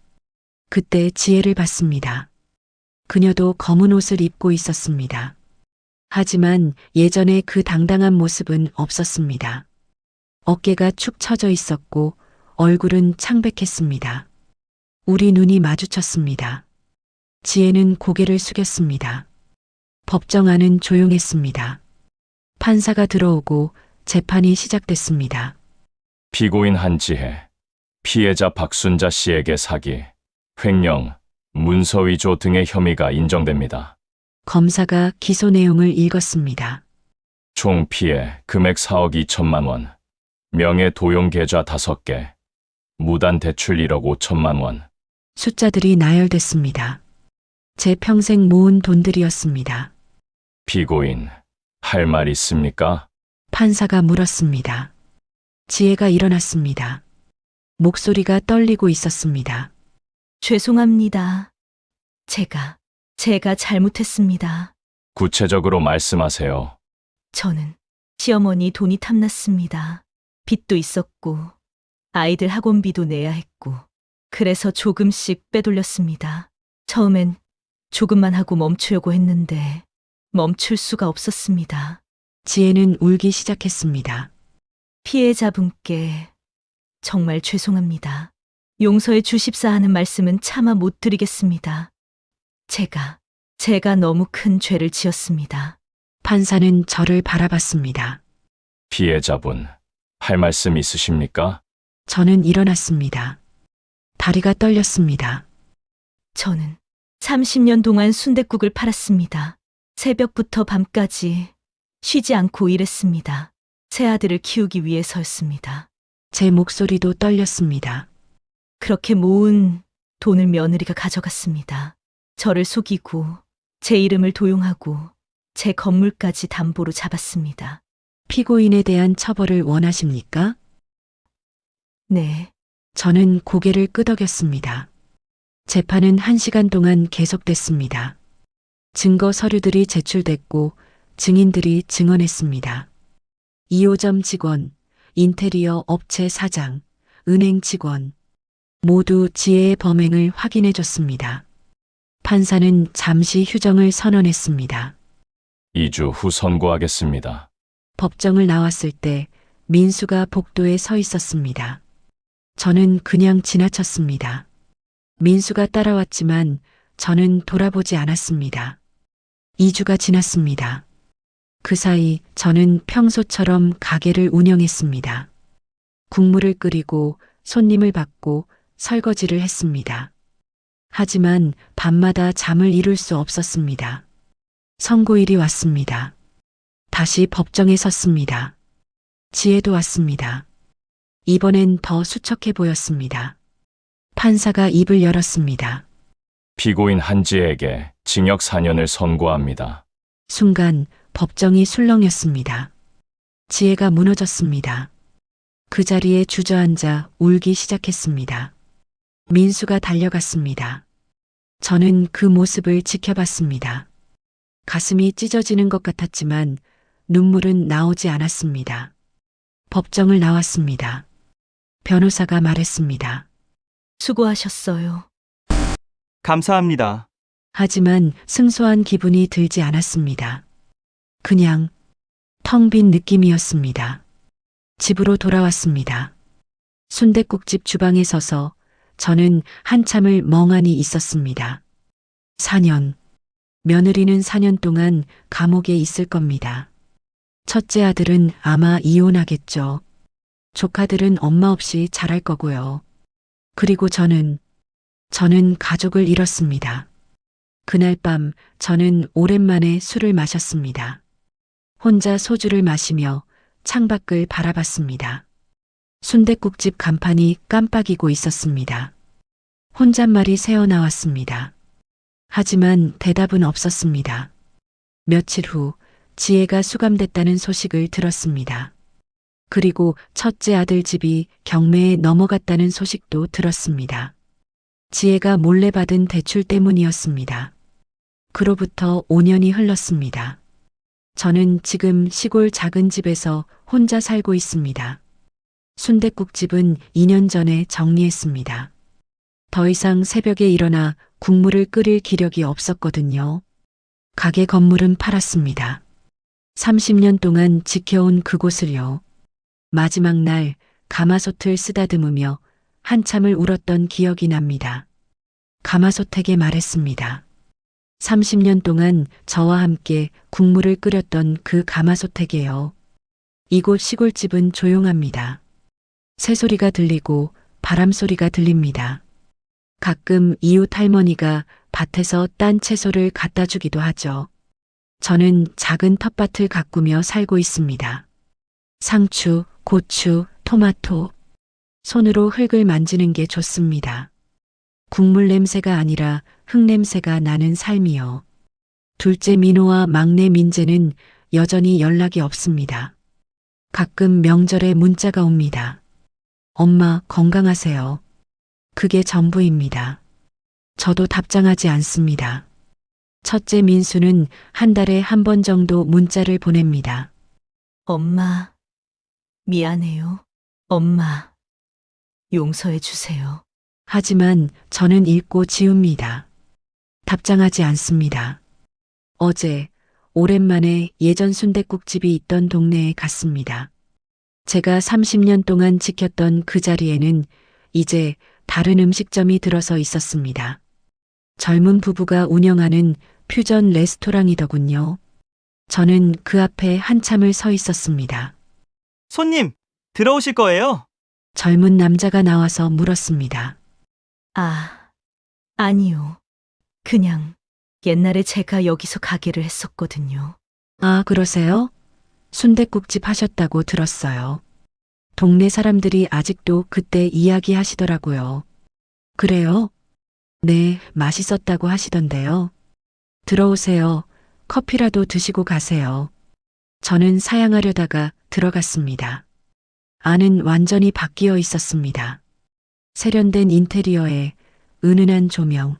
그때 지혜를 봤습니다. 그녀도 검은 옷을 입고 있었습니다. 하지만 예전의 그 당당한 모습은 없었습니다. 어깨가 축 처져 있었고 얼굴은 창백했습니다. 우리 눈이 마주쳤습니다. 지혜는 고개를 숙였습니다. 법정 안은 조용했습니다. 판사가 들어오고 재판이 시작됐습니다. 피고인 한지혜, 피해자 박순자 씨에게 사기, 횡령, 문서 위조 등의 혐의가 인정됩니다. 검사가 기소 내용을 읽었습니다. 총 피해 금액 4억 2천만 원, 명예 도용 계좌 5개, 무단 대출 1억 5천만 원. 숫자들이 나열됐습니다. 제 평생 모은 돈들이었습니다. 피고인, 할 말 있습니까? 판사가 물었습니다. 지혜가 일어났습니다. 목소리가 떨리고 있었습니다. 죄송합니다. 제가 잘못했습니다. 구체적으로 말씀하세요. 저는 시어머니 돈이 탐났습니다. 빚도 있었고 아이들 학원비도 내야 했고 그래서 조금씩 빼돌렸습니다. 처음엔 조금만 하고 멈추려고 했는데 멈출 수가 없었습니다. 지혜는 울기 시작했습니다. 피해자분께 정말 죄송합니다. 용서해 주십사 하는 말씀은 차마 못 드리겠습니다. 제가 너무 큰 죄를 지었습니다. 판사는 저를 바라봤습니다. 피해자분, 할 말씀 있으십니까? 저는 일어났습니다. 다리가 떨렸습니다. 저는 30년 동안 순댓국을 팔았습니다. 새벽부터 밤까지 쉬지 않고 일했습니다. 새 아들을 키우기 위해서였습니다. 제 목소리도 떨렸습니다. 그렇게 모은 돈을 며느리가 가져갔습니다. 저를 속이고 제 이름을 도용하고 제 건물까지 담보로 잡았습니다. 피고인에 대한 처벌을 원하십니까? 네, 저는 고개를 끄덕였습니다. 재판은 1시간 동안 계속됐습니다. 증거 서류들이 제출됐고 증인들이 증언했습니다. 2호점 직원, 인테리어 업체 사장, 은행 직원 모두 지혜의 범행을 확인해 줬습니다. 판사는 잠시 휴정을 선언했습니다. 2주 후 선고하겠습니다. 법정을 나왔을 때 민수가 복도에 서 있었습니다. 저는 그냥 지나쳤습니다. 민수가 따라왔지만 저는 돌아보지 않았습니다. 2주가 지났습니다. 그 사이 저는 평소처럼 가게를 운영했습니다. 국물을 끓이고 손님을 받고 설거지를 했습니다. 하지만 밤마다 잠을 이룰 수 없었습니다. 선고일이 왔습니다. 다시 법정에 섰습니다. 지혜도 왔습니다. 이번엔 더 수척해 보였습니다. 판사가 입을 열었습니다. 피고인 한지혜에게 징역 4년을 선고합니다. 순간 법정이 술렁였습니다. 지혜가 무너졌습니다. 그 자리에 주저앉아 울기 시작했습니다. 민수가 달려갔습니다. 저는 그 모습을 지켜봤습니다. 가슴이 찢어지는 것 같았지만 눈물은 나오지 않았습니다. 법정을 나왔습니다. 변호사가 말했습니다. 수고하셨어요. 감사합니다. 하지만 승소한 기분이 들지 않았습니다. 그냥 텅 빈 느낌이었습니다. 집으로 돌아왔습니다. 순댓국집 주방에 서서 저는 한참을 멍하니 있었습니다. 4년. 며느리는 4년 동안 감옥에 있을 겁니다. 첫째 아들은 아마 이혼하겠죠. 조카들은 엄마 없이 자랄 거고요. 그리고 저는 가족을 잃었습니다. 그날 밤 저는 오랜만에 술을 마셨습니다. 혼자 소주를 마시며 창밖을 바라봤습니다. 순댓국집 간판이 깜빡이고 있었습니다. 혼잣말이 새어나왔습니다. 하지만 대답은 없었습니다. 며칠 후 지혜가 수감됐다는 소식을 들었습니다. 그리고 첫째 아들 집이 경매에 넘어갔다는 소식도 들었습니다. 지혜가 몰래 받은 대출 때문이었습니다. 그로부터 5년이 흘렀습니다. 저는 지금 시골 작은 집에서 혼자 살고 있습니다. 순댓국집은 2년 전에 정리했습니다. 더 이상 새벽에 일어나 국물을 끓일 기력이 없었거든요. 가게 건물은 팔았습니다. 30년 동안 지켜온 그곳을요. 마지막 날 가마솥을 쓰다듬으며 한참을 울었던 기억이 납니다. 가마솥에게 말했습니다. 30년 동안 저와 함께 국물을 끓였던 그 가마솥에게요. 이곳 시골집은 조용합니다. 새소리가 들리고 바람소리가 들립니다. 가끔 이웃 할머니가 밭에서 딴 채소를 갖다 주기도 하죠. 저는 작은 텃밭을 가꾸며 살고 있습니다. 상추, 고추, 토마토. 손으로 흙을 만지는 게 좋습니다. 국물 냄새가 아니라 흙 냄새가 나는 삶이요. 둘째 민호와 막내 민재는 여전히 연락이 없습니다. 가끔 명절에 문자가 옵니다. 엄마 건강하세요. 그게 전부입니다. 저도 답장하지 않습니다. 첫째 민수는 한 달에 한 번 정도 문자를 보냅니다. 엄마, 미안해요. 엄마, 용서해 주세요. 하지만 저는 읽고 지웁니다. 답장하지 않습니다. 어제 오랜만에 예전 순댓국집이 있던 동네에 갔습니다. 제가 30년 동안 지켰던 그 자리에는 이제 다른 음식점이 들어서 있었습니다. 젊은 부부가 운영하는 퓨전 레스토랑이더군요. 저는 그 앞에 한참을 서 있었습니다. 손님, 들어오실 거예요? 젊은 남자가 나와서 물었습니다. 아니요. 그냥 옛날에 제가 여기서 가게를 했었거든요. 아, 그러세요? 순댓국집 하셨다고 들었어요. 동네 사람들이 아직도 그때 이야기하시더라고요. 그래요? 네, 맛있었다고 하시던데요. 들어오세요. 커피라도 드시고 가세요. 저는 사양하려다가 들어갔습니다. 안은 완전히 바뀌어 있었습니다. 세련된 인테리어에 은은한 조명.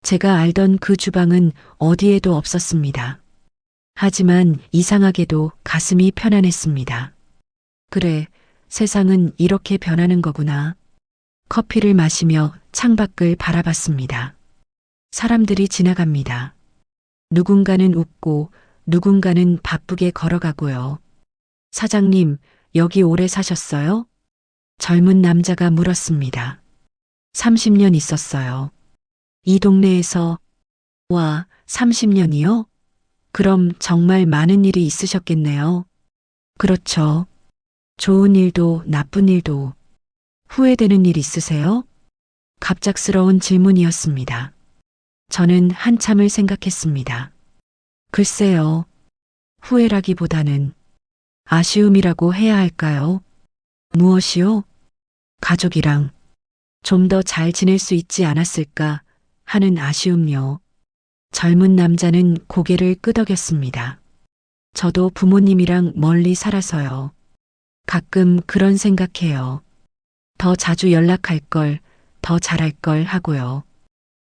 제가 알던 그 주방은 어디에도 없었습니다. 하지만 이상하게도 가슴이 편안했습니다. 그래, 세상은 이렇게 변하는 거구나. 커피를 마시며 창밖을 바라봤습니다. 사람들이 지나갑니다. 누군가는 웃고 누군가는 바쁘게 걸어가고요. 사장님, 여기 오래 사셨어요? 젊은 남자가 물었습니다. 30년 있었어요. 이 동네에서. 와, 30년이요? 그럼 정말 많은 일이 있으셨겠네요. 그렇죠. 좋은 일도 나쁜 일도. 후회되는 일 있으세요? 갑작스러운 질문이었습니다. 저는 한참을 생각했습니다. 글쎄요. 후회라기보다는 아쉬움이라고 해야 할까요? 무엇이요? 가족이랑 좀 더 잘 지낼 수 있지 않았을까 하는 아쉬움요. 젊은 남자는 고개를 끄덕였습니다. 저도 부모님이랑 멀리 살아서요. 가끔 그런 생각해요. 더 자주 연락할 걸, 더 잘할 걸 하고요.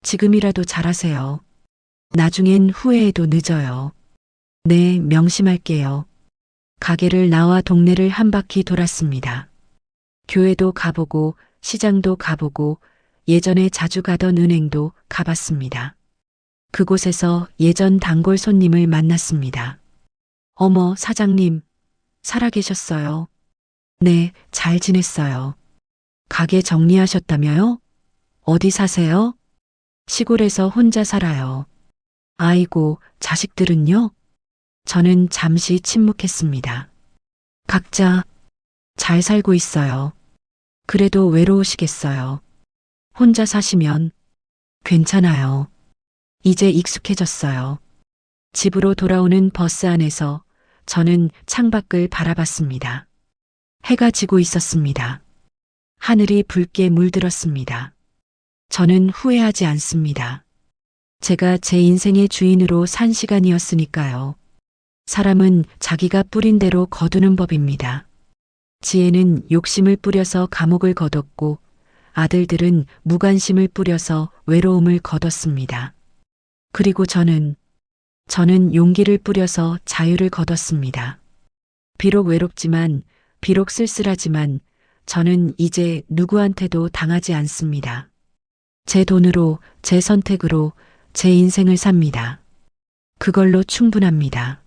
지금이라도 잘하세요. 나중엔 후회해도 늦어요. 네, 명심할게요. 가게를 나와 동네를 한 바퀴 돌았습니다. 교회도 가보고 시장도 가보고 예전에 자주 가던 은행도 가봤습니다. 그곳에서 예전 단골 손님을 만났습니다. 어머, 사장님, 살아계셨어요. 네, 잘 지냈어요. 가게 정리하셨다며요? 어디 사세요? 시골에서 혼자 살아요. 아이고, 자식들은요? 저는 잠시 침묵했습니다. 각자 잘 살고 있어요. 그래도 외로우시겠어요. 혼자 사시면 괜찮아요. 이제 익숙해졌어요. 집으로 돌아오는 버스 안에서 저는 창밖을 바라봤습니다. 해가 지고 있었습니다. 하늘이 붉게 물들었습니다. 저는 후회하지 않습니다. 제가 제 인생의 주인으로 산 시간이었으니까요. 사람은 자기가 뿌린 대로 거두는 법입니다. 지혜는 욕심을 뿌려서 감옥을 거뒀고 아들들은 무관심을 뿌려서 외로움을 거뒀습니다. 그리고 저는 용기를 뿌려서 자유를 거뒀습니다. 비록 외롭지만, 비록 쓸쓸하지만 저는 이제 누구한테도 당하지 않습니다. 제 돈으로, 제 선택으로 제 인생을 삽니다. 그걸로 충분합니다.